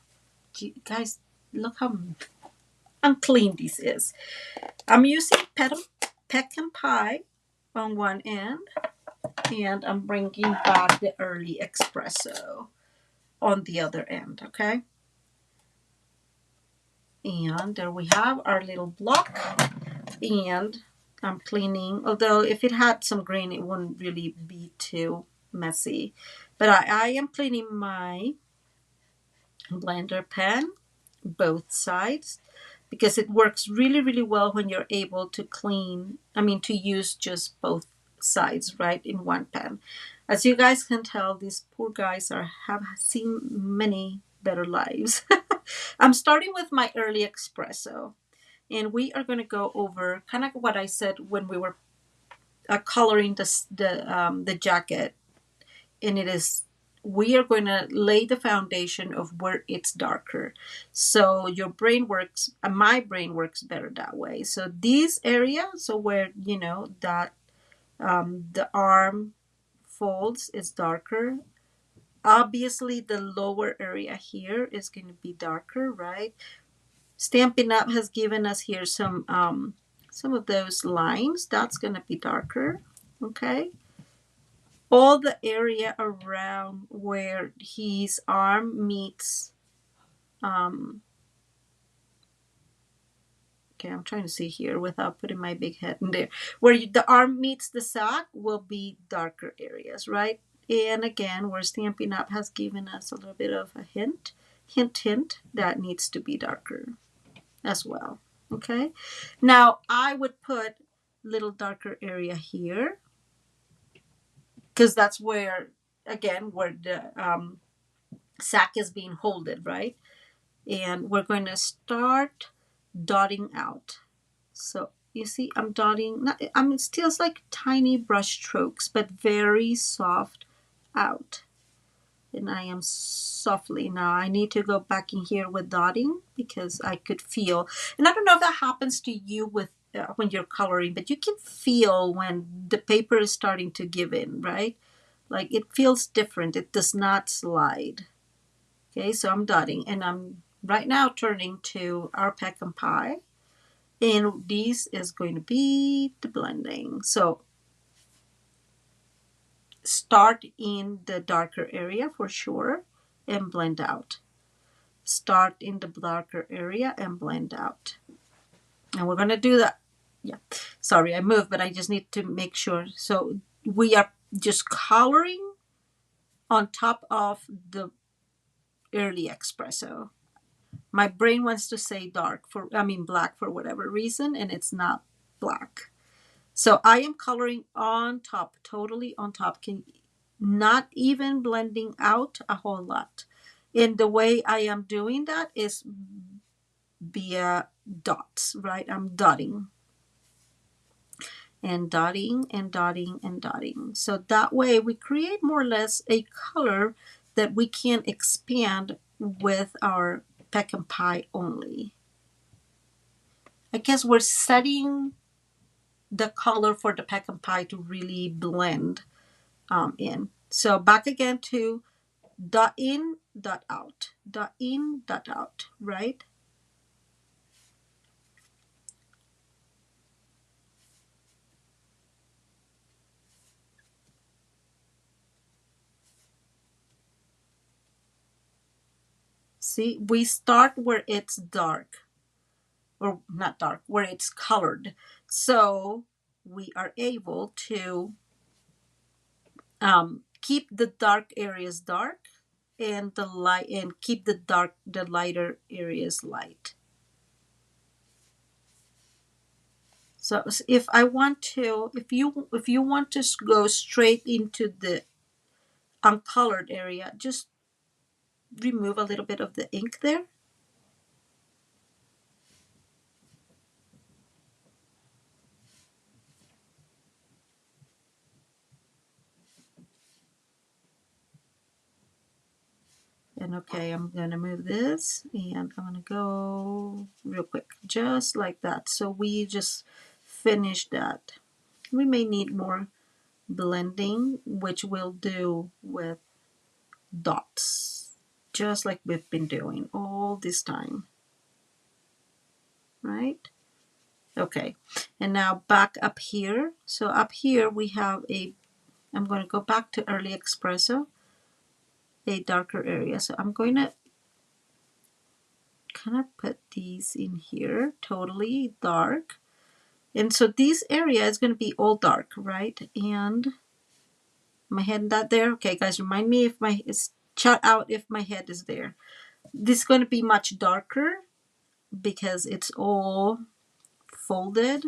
Guys, look how unclean this is. I'm using pecan pie on one end, and I'm bringing back the early espresso on the other end, okay? And there we have our little block, and I'm cleaning, although if it had some green it wouldn't really be too messy, but I am cleaning my blender pen, both sides, because it works really well when you're able to to use just both sides, right, in one pen. As you guys can tell, these poor guys have seen many better lives. I'm starting with my early espresso, and we are going to go over kind of what I said when we were coloring the jacket, and it is we are going to lay the foundation of where it's darker. So your brain works, my brain works better that way. So this area, so where, you know, that the arm folds is darker. Obviously, the lower area here is going to be darker, right? Stampin' Up! Has given us here some of those lines. That's going to be darker, okay? All the area around where his arm meets, okay, I'm trying to see here without putting my big head in there. Where the arm meets the sack will be darker areas, right? And again, where Stampin' Up! Has given us a little bit of a hint, that needs to be darker as well, okay? Now, I would put little darker area here because that's where, again, where the sack is being holded, right? And we're going to start dotting out. So you see, I'm dotting, not, I mean, still it's like tiny brush strokes, but very soft out. And I am softly now. I need to go back in here with dotting because I could feel, and I don't know if that happens to you with when you're coloring, but you can feel when the paper is starting to give in, right? Like it feels different. It does not slide. Okay, so I'm dotting, and I'm right now turning to our pecan pie. And this is going to be the blending. So start in the darker area for sure and blend out. Start in the darker area and blend out. And we're going to do that. Yeah, sorry, I moved, but I just need to make sure. So we are just coloring on top of the early espresso. My brain wants to say black for whatever reason, and it's not black. So I am coloring on top, totally on top, not even blending out a whole lot. And the way I am doing that is via dots, right? I'm dotting and dotting and dotting and dotting. So that way we create more or less a color that we can expand with our pecan pie only. I guess we're setting the color for the pecan pie to really blend in. So back again to dot in, dot out, dot in, dot out, right? See, we start where it's dark, or not dark, where it's colored. So we are able to keep the dark areas dark and the light, and keep the lighter areas light. So if I want to, if you want to go straight into the uncolored area, just remove a little bit of the ink there. And okay, I'm gonna move this and I'm gonna go real quick, just like that. So we just finished that. We may need more blending, which we'll do with dots, just like we've been doing all this time, right? Okay, and now back up here. So up here we have I'm going to go back to early espresso, a darker area. So I'm going to kind of put these in here, totally dark. And so this area is going to be all dark, right? And my head not there. Okay, guys, remind me if shout out if my head is there. This is going to be much darker because it's all folded.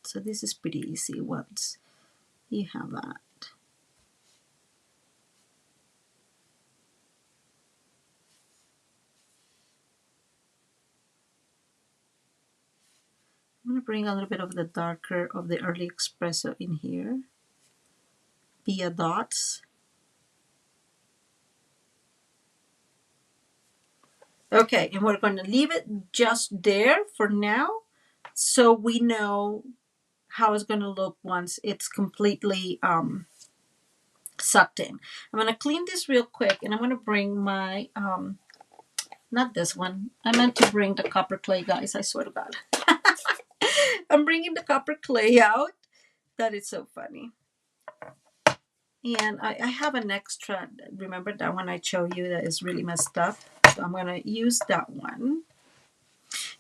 So this is pretty easy once you have that. I'm going to bring a little bit of the darker of the early espresso in here. via dots. Okay, and we're going to leave it just there for now so we know how it's going to look once it's completely sucked in. I'm going to clean this real quick, and I'm going to bring my, not this one. I meant to bring the copper clay, guys. I swear to God. I'm bringing the copper clay out. That is so funny. And I have an extra, remember that one I showed you that is really messed up? So I'm going to use that one.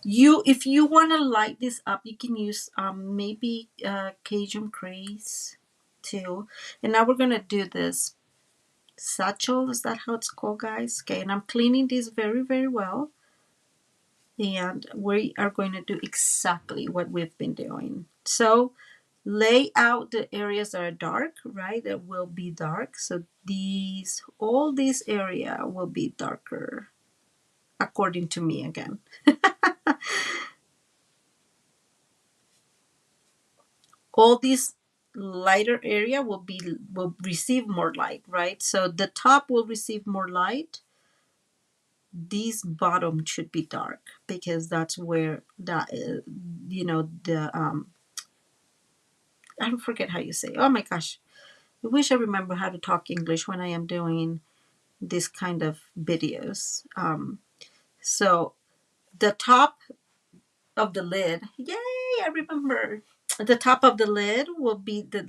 If you want to light this up, you can use maybe Cajun Craze too. And now we're going to do this satchel. Is that how it's called, guys? Okay, and I'm cleaning this very, very well. And we are going to do exactly what we've been doing. So lay out the areas that are dark, right? That will be dark. So all this area will be darker, according to me again. All this lighter area will receive more light, right? So the top will receive more light. This bottom should be dark because that's where that I don't forget how you say. Oh my gosh, I wish I remember how to talk English when I am doing this kind of videos. So the top of the lid, yay! I remember. The top of the lid will be the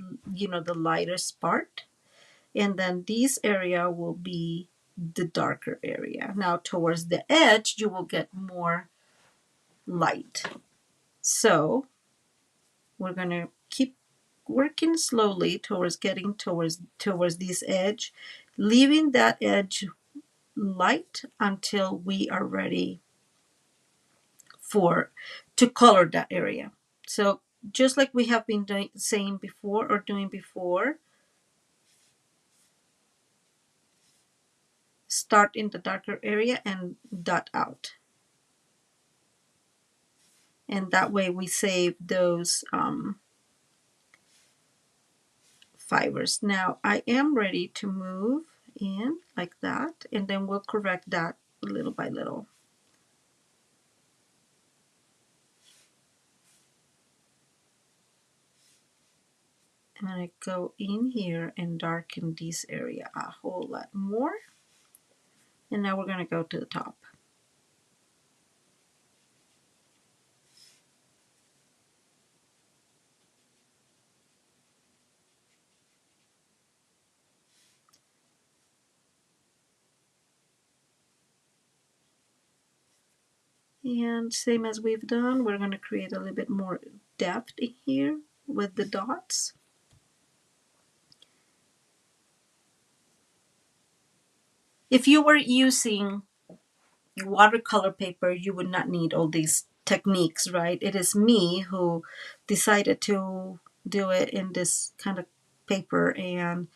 lightest part, and then this area will be the darker area. Now towards the edge, you will get more light. So we're gonna keep working slowly towards getting towards this edge, leaving that edge light until we are ready to color that area. So just like we have been doing before, start in the darker area and dot out. And that way we save those fibers. Now I am ready to move in like that, and then we'll correct that little by little. I'm going to go in here and darken this area a whole lot more. And now we're going to go to the top. And same as we've done, we're going to create a little bit more depth in here with the dots. If you were using watercolor paper, you would not need all these techniques, right? It is me who decided to do it in this kind of paper, and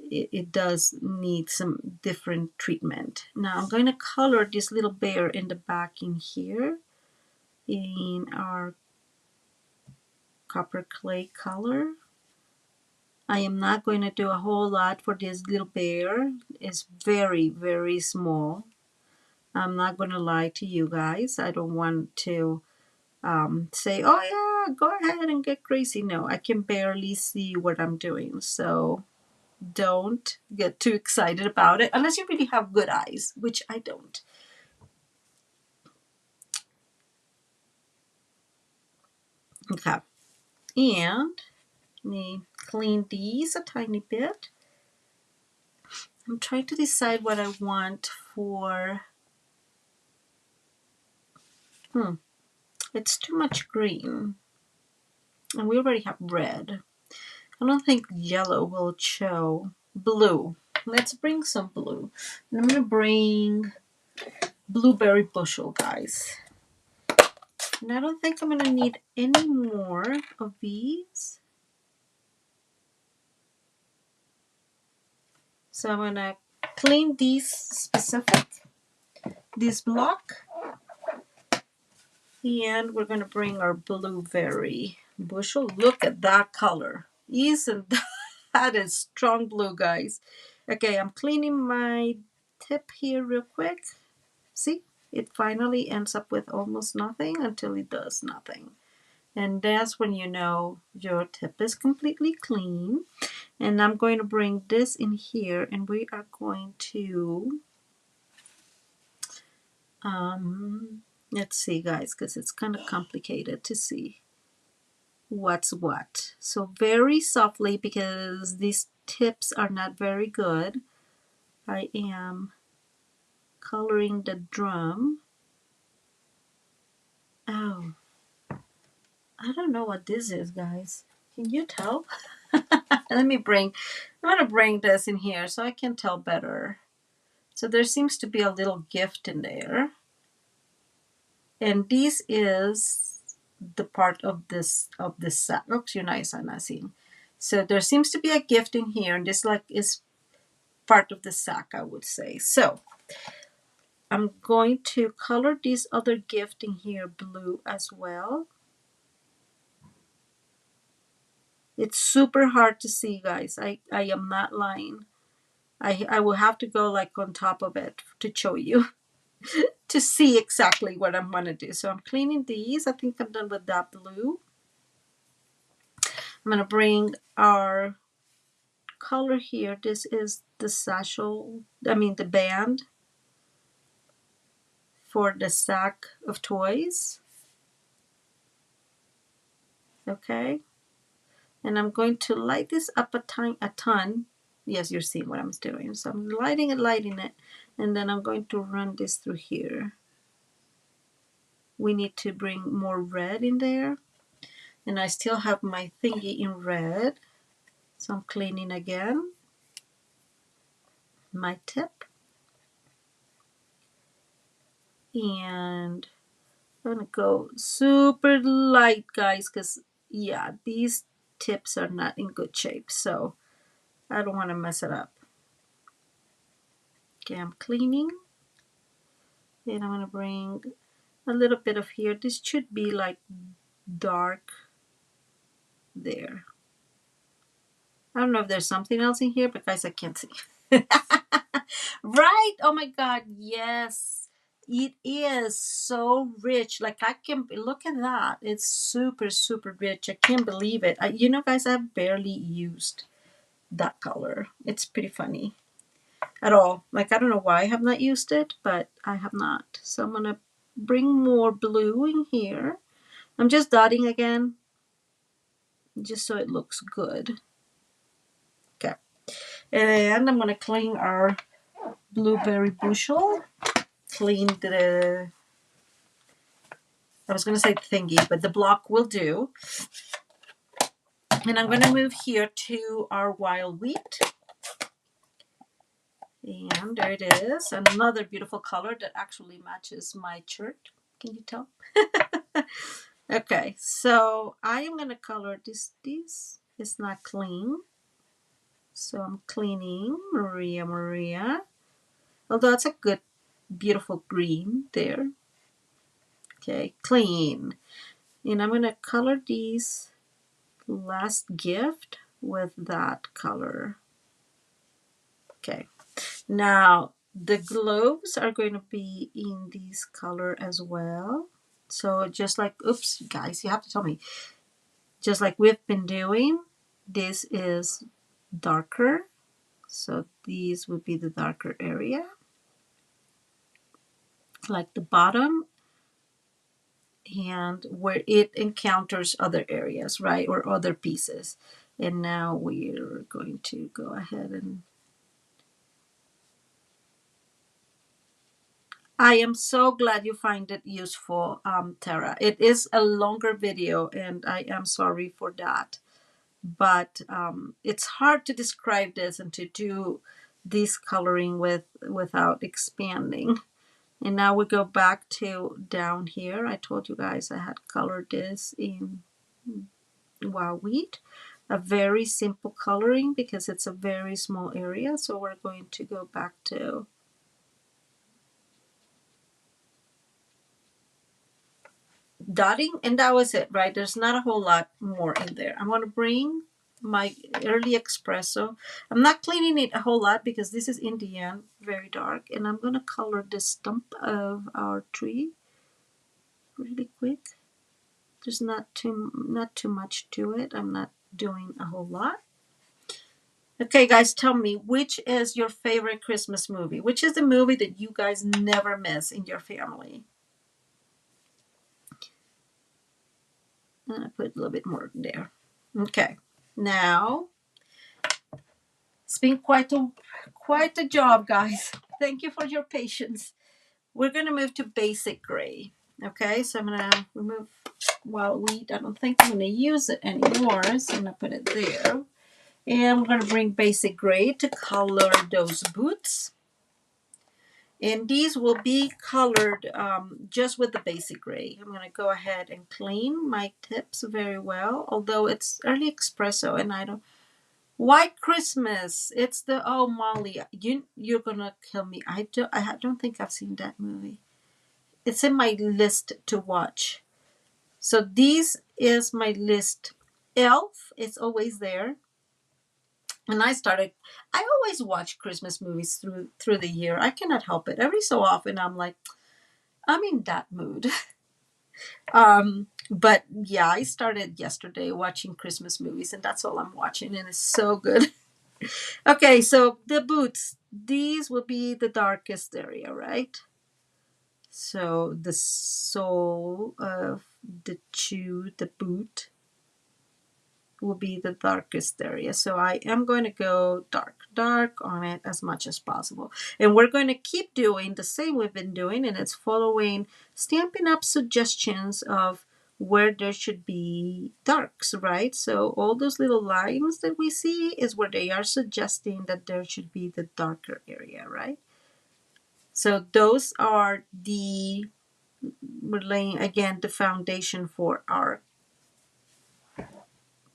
it does need some different treatment. Now I'm going to color this little bear in the back in here in our copper clay color. I am not going to do a whole lot for this little bear. It's very, very small. I'm not going to lie to you guys. I don't want to say, oh yeah, go ahead and get crazy. No, I can barely see what I'm doing. So don't get too excited about it unless you really have good eyes, which I don't. Okay. And let me clean these a tiny bit. I'm trying to decide what I want for... It's too much green. And we already have red. I don't think yellow will show. Blue. Let's bring some blue. And I'm going to bring blueberry bushel, guys. And I don't think I'm going to need any more of these. So I'm going to clean this block. And we're going to bring our blueberry bushel. Look at that color. Isn't that That is strong blue, guys. Okay, I'm cleaning my tip here real quick. See, it finally ends up with almost nothing until it does nothing. And that's when you know your tip is completely clean. And I'm going to bring this in here, and we are going to, let's see, guys, because it's kind of complicated to see what's what. So very softly, because these tips are not very good, I am coloring the drum. Oh, I don't know what this is, guys. Can you tell? I'm gonna bring this in here so I can tell better. So there seems to be a little gift in there. And this is the part of this sack. Oops, you're nice, I'm not seeing. So there seems to be a gift in here, and this like is part of the sack, I would say. So I'm going to color this other gift in here blue as well. It's super hard to see, guys. I am not lying. I will have to go like on top of it to show you to see exactly what I'm going to do. So I'm cleaning these. I think I'm done with that blue. I'm going to bring our color here. This is the satchel, the band for the sack of toys. Okay. And I'm going to light this up a ton. Yes, you're seeing what I'm doing. So I'm lighting it. And then I'm going to run this through here. We need to bring more red in there. And I still have my thingy in red. So I'm cleaning again my tip. And I'm going to go super light, guys, because, yeah, these tips are not in good shape. So I don't want to mess it up. Okay, I'm cleaning. And I'm going to bring a little bit of here. This should be like dark there. I don't know if there's something else in here, but guys, I can't see. Right? Oh my God, yes. It is so rich. Like I can look at that. It's super, super rich. I can't believe it. You know, guys, I've barely used that color. It's pretty funny at all. Like I don't know why I have not used it, but I have not. So I'm gonna bring more blue in here. I'm just dotting again, just so it looks good. Okay, and I'm gonna clean our blueberry bushel. Clean the, I was gonna say thingy, but the block will do. And I'm gonna move here to our wild wheat. And there it is, another beautiful color that actually matches my shirt. Can you tell? Okay, so I am gonna color this. This is not clean. So I'm cleaning Maria. Although it's a good, beautiful green there. Okay, clean. And I'm going to color these last gift with that color. Okay, now the gloves are going to be in this color as well. So just like, oops, guys, you have to tell me. Just like we've been doing, this is darker. So these would be the darker area. Like the bottom and where it encounters other areas, right, or other pieces. And now we're going to go ahead and I am so glad you find it useful, Tara. It is a longer video and I am sorry for that, but it's hard to describe this and to do this coloring without expanding. And now we go back to down here. I told you guys I had colored this in wild wheat. A very simple coloring because it's a very small area. So we're going to go back to dotting, and that was it, right? There's not a whole lot more in there. I'm going to bring my early espresso. I'm not cleaning it a whole lot because this is Indian, very dark. And I'm going to color the stump of our tree really quick. There's not too much to it. I'm not doing a whole lot. Okay, guys, tell me, which is your favorite Christmas movie? Which is the movie that you guys never miss in your family? I'm going to put a little bit more there. Okay, now it's been quite a job, guys. Thank you for your patience. We're going to move to basic gray. Okay, so I'm going to remove wild wheat. I don't think I'm going to use it anymore, so I'm going to put it there. And we're going to bring basic gray to color those boots. And these will be colored just with the basic gray. I'm going to go ahead and clean my tips very well, although it's early espresso and I don't. White Christmas. It's the, oh, Molly, you're going to kill me. I don't think I've seen that movie. It's in my list to watch. So this is my list. Elf, it's always there. And I always watch Christmas movies through the year. I cannot help it. Every so often I'm like, I'm in that mood. But yeah, I started yesterday watching Christmas movies and that's all I'm watching and it's so good. Okay, so the boots, these will be the darkest area, right? So the sole of the shoe, the boot, will be the darkest area. So I am going to go dark on it as much as possible. And we're going to keep doing the same we've been doing, and it's following Stampin' Up suggestions of where there should be darks, right? So all those little lines that we see is where they are suggesting that there should be the darker area, right? So those are we're laying again the foundation for our,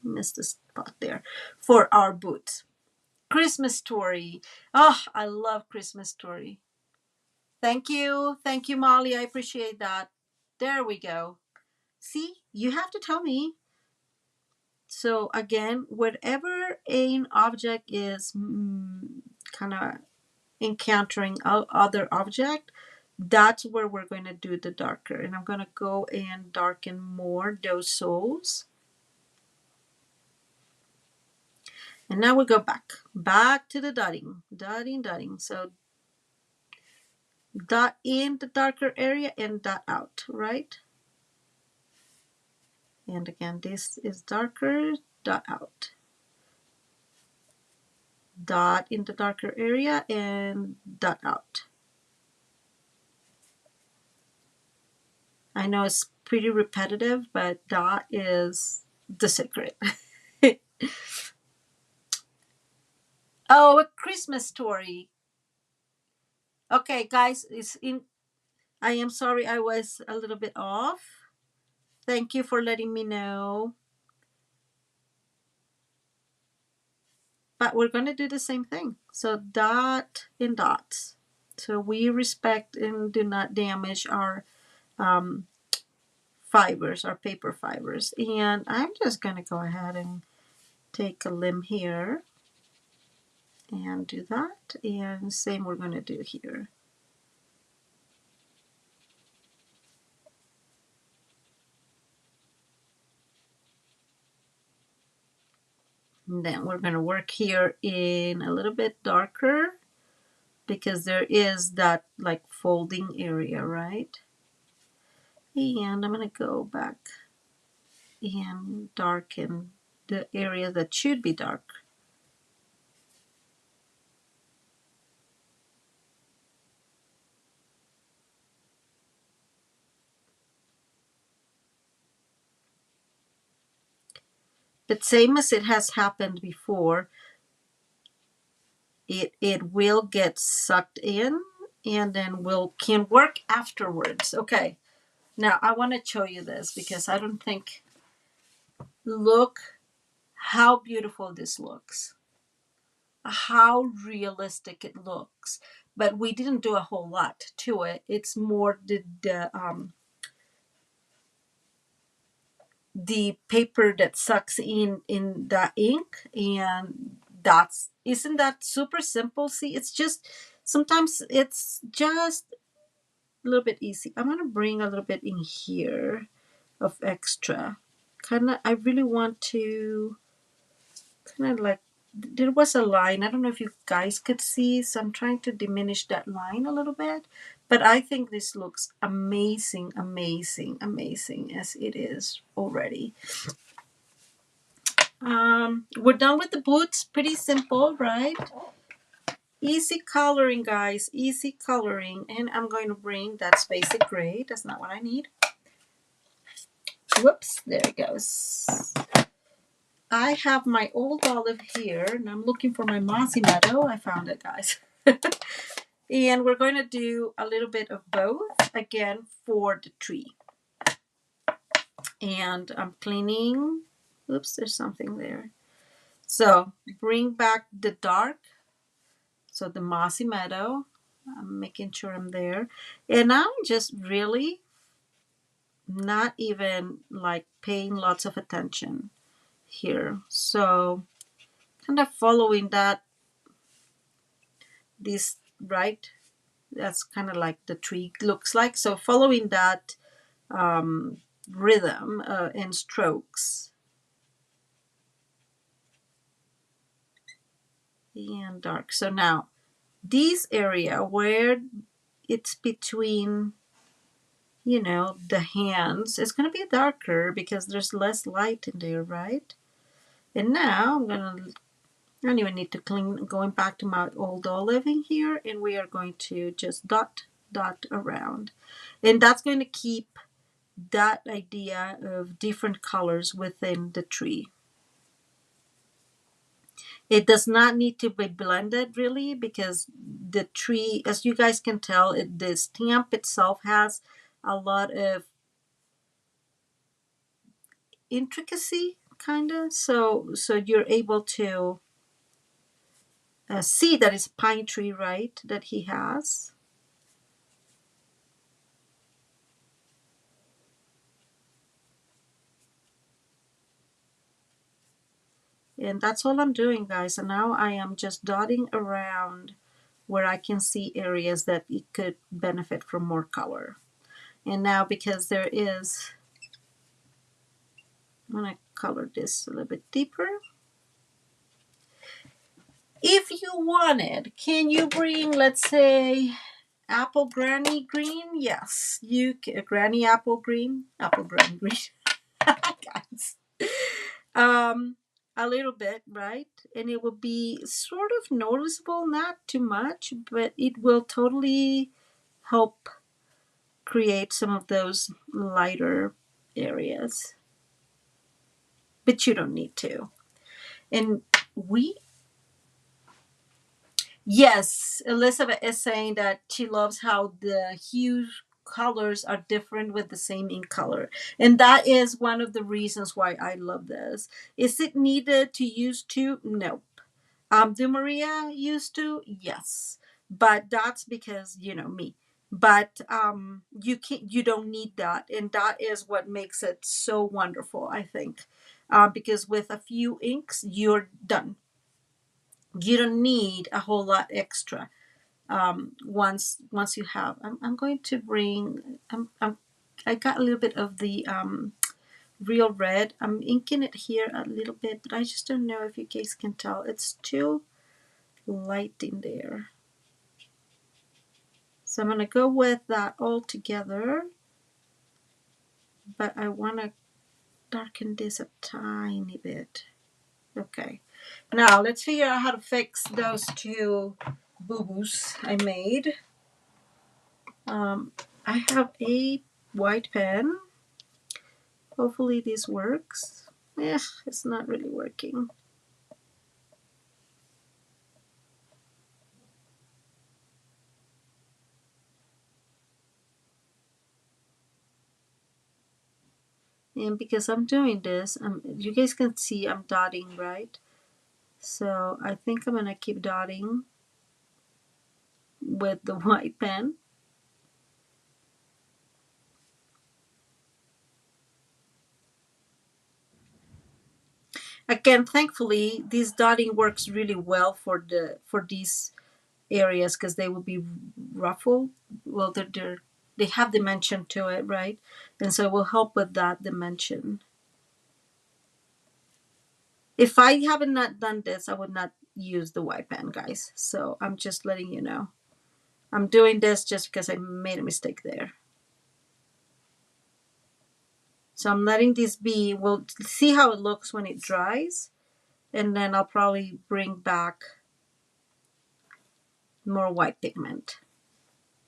missed the spot there, for our boots. Christmas Story. Oh, I love Christmas Story. Thank you. Thank you, Molly. I appreciate that. There we go. See, you have to tell me. So again, whatever an object is kind of encountering other object, that's where we're going to do the darker. And I'm going to go and darken more those soles. And now we go back to the dotting. So dot in the darker area and dot out, right? And again, this is darker, dot out. Dot in the darker area and dot out. I know it's pretty repetitive, but dot is the secret. Oh, A Christmas Story. Okay, guys, I am sorry I was a little bit off. Thank you for letting me know. But we're going to do the same thing. So dot in dots. So we respect and do not damage our fibers, our paper fibers. And I'm just going to go ahead and take a limb here and do that. And same we're going to do here. And then we're going to work here in a little bit darker because there is that like folding area, right? And I'm going to go back and darken the area that should be dark. But same as it has happened before, it will get sucked in and then can work afterwards. Okay, now I want to show you this because I don't think, look how beautiful this looks, how realistic it looks. But we didn't do a whole lot to the paper that sucks in the ink, and isn't that super simple? See, it's just sometimes it's just a little bit easy. I'm gonna bring a little bit in here of extra. Kind of, I really want to kind of like, there was a line. I don't know if you guys could see, so I'm trying to diminish that line a little bit. But I think this looks amazing, amazing, amazing as it is already. We're done with the boots. Pretty simple, right? Easy coloring, guys. Easy coloring. And I'm going to bring, that's basic gray. That's not what I need. Whoops, there it goes. I have my old olive here, and I'm looking for my mossy meadow. I found it, guys. And we're going to do a little bit of both, again, for the tree. And I'm cleaning. Oops, there's something there. So bring back the dark. So the mossy meadow. I'm making sure I'm there. And I'm just really not even like paying lots of attention here. So kind of following that, this, right? That's kind of like the tree looks like. So following that rhythm and strokes. And dark. So now this area where it's between, you know, the hands, it's going to be darker because there's less light in there, right? And now I don't even need to clean, going back to my old olive in here, and we are going to just dot around. And that's going to keep that idea of different colors within the tree. It does not need to be blended really, because the tree, as you guys can tell, the stamp itself has a lot of intricacy, kind of. So you're able to see that it's pine tree, right, that he has. And that's all I'm doing, guys. And now I am just dotting around where I can see areas that it could benefit from more color. And now, because there is, I'm going to color this a little bit deeper. If you wanted, can you bring, let's say, apple granny green? Yes, you can. Granny apple green, apple granny green. Guys. A little bit, right? And it will be sort of noticeable, not too much, but it will totally help create some of those lighter areas. But you don't need to. And yes, Elizabeth is saying that she loves how the hues colors are different with the same ink color. And that is one of the reasons why I love this. Is it needed to use two? No. Do Maria used to? Yes. But that's because, you know, me. But you don't need that. And that is what makes it so wonderful, I think. Because with a few inks, you're done. You don't need a whole lot extra. Once you have, I'm going to bring, I got a little bit of the real red. I'm inking it here a little bit, but I just don't know if you guys can tell. It's too light in there. So I'm going to go with that all together, but I want to darken this a tiny bit. Okay. Now let's figure out how to fix those two boo-boos I made. I have a white pen. Hopefully this works. It's not really working. And because I'm doing this, you guys can see I'm dotting, right? So I think I'm going to keep dotting with the white pen. Again, thankfully, this dotting works really well for these areas because they will be ruffled. Well, they have dimension to it, right? And so it will help with that dimension. If I haven't not done this, I would not use the white pen, guys. So I'm just letting you know. I'm doing this just because I made a mistake there. So I'm letting this be. We'll see how it looks when it dries. And then I'll probably bring back more white pigment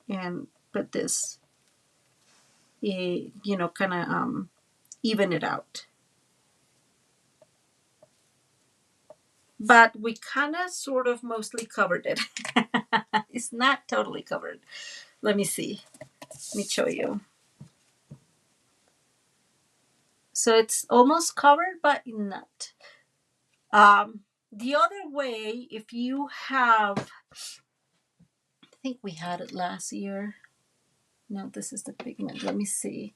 and put this, you know, kind of even it out. But we kind of sort of mostly covered it. It's not totally covered. Let me see. Let me show you. So it's almost covered, but not. The other way, if you have, I think we had it last year. No, this is the pigment. Let me see.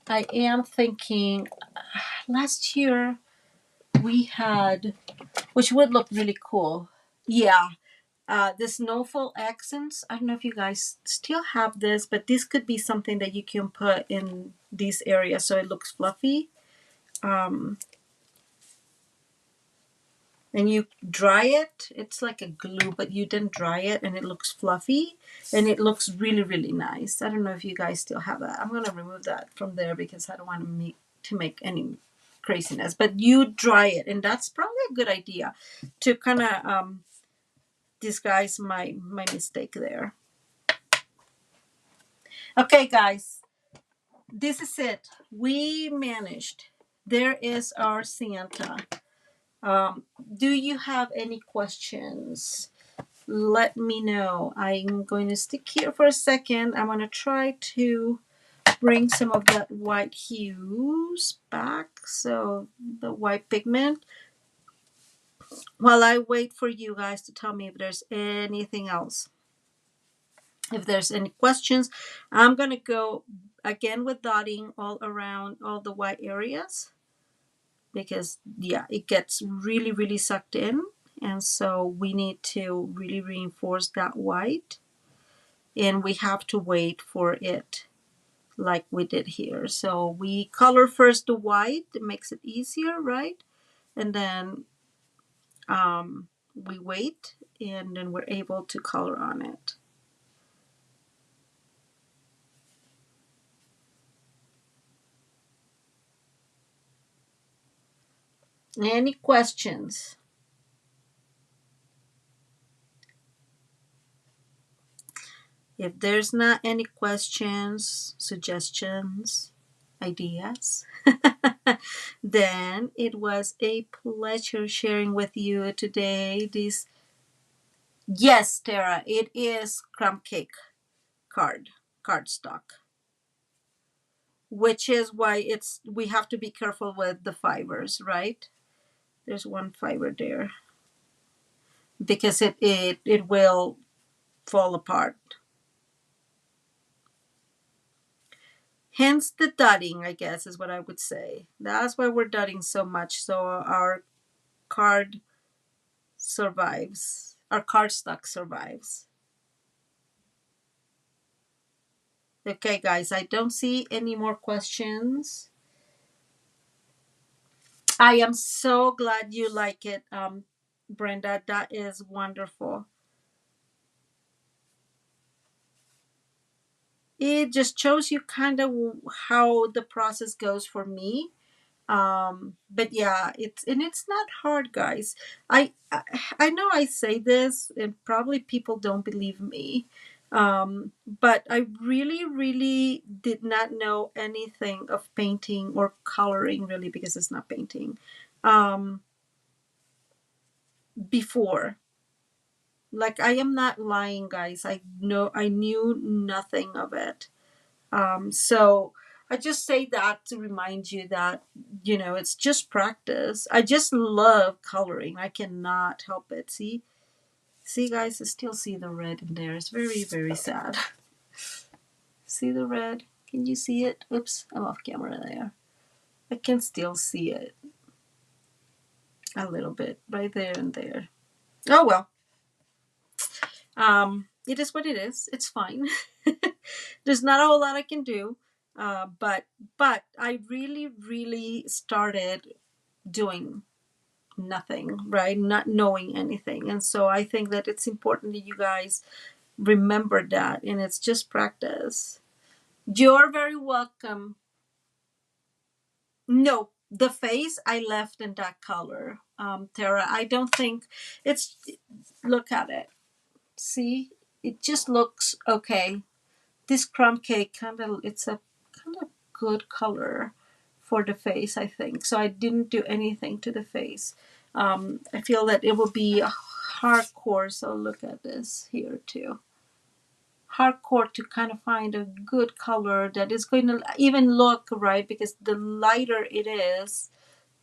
I am thinking last year we had, which would look really cool. Yeah. The snowfall accents. I don't know if you guys still have this, but this could be something that you can put in these areas so it looks fluffy. And you dry it. It's like a glue, but you then dry it and it looks fluffy and it looks really, really nice. I don't know if you guys still have that. I'm going to remove that from there because I don't want to make any craziness. But you dry it, and that's probably a good idea to kind of disguise my mistake there. Okay, guys, this is it. We managed. There is our Santa. Do you have any questions? Let me know. I'm going to stick here for a second. I'm going to try to bring some of that white hues back. So the white pigment. While I wait for you guys to tell me if there's anything else. If there's any questions, I'm going to go again with dotting all around all the white areas. Because yeah, it gets really, really sucked in. And so we need to really reinforce that white. And we have to wait for it like we did here. So we color first the white. It makes it easier, right? And then we wait and then we're able to color on it. Any questions? If there's not any questions, suggestions, ideas, then it was a pleasure sharing with you today. This, yes, Tara, it is crumb cake cardstock, which is why we have to be careful with the fibers, right? There's one fiber there because it will fall apart. Hence the dotting, I guess, is what I would say. That's why we're dotting so much, so our card survives. Our cardstock survives. Okay, guys, I don't see any more questions. I am so glad you like it, Brenda. That is wonderful. It just shows you kind of how the process goes for me. But yeah, it's not hard, guys. I know I say this and probably people don't believe me, but I really did not know anything of painting or coloring, really, because it's not painting, before. Like, I am not lying, guys. I knew nothing of it. So I just say that to remind you that, you know, it's just practice. I just love coloring. I cannot help it. See, guys, I still see the red in there. It's very, very sad. See the red? Can you see it? Oops, I'm off camera there. I can still see it. a little bit right there and there. Oh well. It is what it is. It's fine. There's not a whole lot I can do. But I really, really started doing nothing, right? Not knowing anything. And so I think that it's important that you guys remember that, and it's just practice. You're very welcome. No, the face I left in that color, Tara. I don't think it's. Look at it. See, it just looks okay. This crumb cake kind of, it's a kind of good color for the face, I think. So I didn't do anything to the face. I feel that it will be hardcore. So look at this here too. Hardcore to kind of find a good color that is going to even look right, because the lighter it is,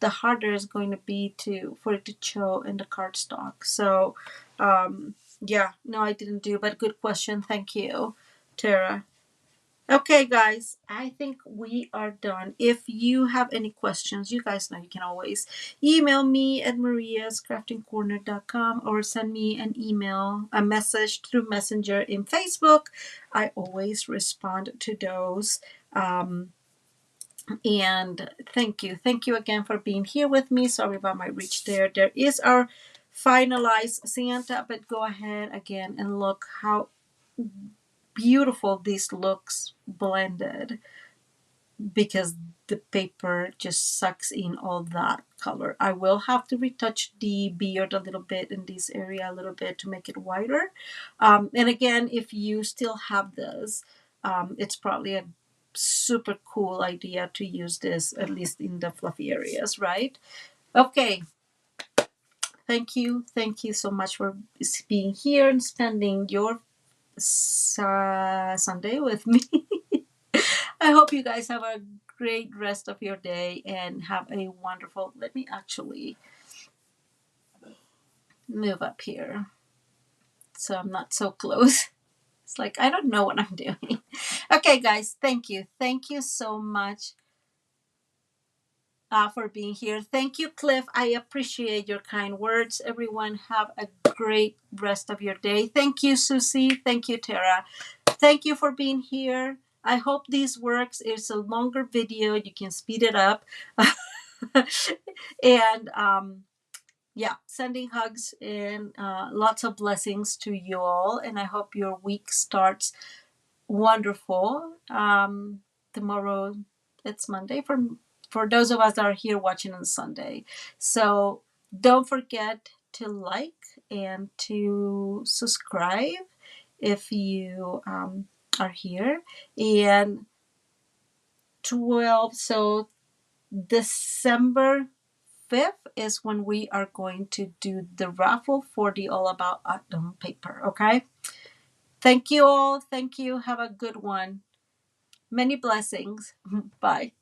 the harder it's going to be to for it to show in the cardstock. So yeah, no, I didn't do, but good question. Thank you, Tara. Okay, guys, I think we are done. If you have any questions, you guys know you can always email me at mariascraftingcorner.com or send me an email, a message through Messenger in Facebook. I always respond to those. And thank you. Thank you again for being here with me. Sorry about my reach there. There is our finalized Santa, but go ahead again and look how beautiful this looks blended, because the paper just sucks in all that color. I will have to retouch the beard a little bit in this area a little bit to make it whiter. And again, if you still have this, it's probably a super cool idea to use this, at least in the fluffy areas, right? Okay. Thank you. Thank you so much for being here and spending your Sunday with me. I hope you guys have a great rest of your day and have a wonderful. Let me actually move up here so I'm not so close. It's like I don't know what I'm doing. Okay, guys, thank you. Thank you so much for being here. Thank you, Cliff. I appreciate your kind words. Everyone, have a great rest of your day. Thank you, Susie. Thank you, Tara. Thank you for being here. I hope this works. It's a longer video. You can speed it up. And yeah, sending hugs and lots of blessings to you all. And I hope your week starts wonderful. Tomorrow, it's Monday for those of us that are here watching on Sunday. So don't forget to like and to subscribe if you are here. And 12, so December 5th is when we are going to do the raffle for the All About Autumn paper, okay? Thank you all. Thank you. Have a good one. Many blessings. Bye.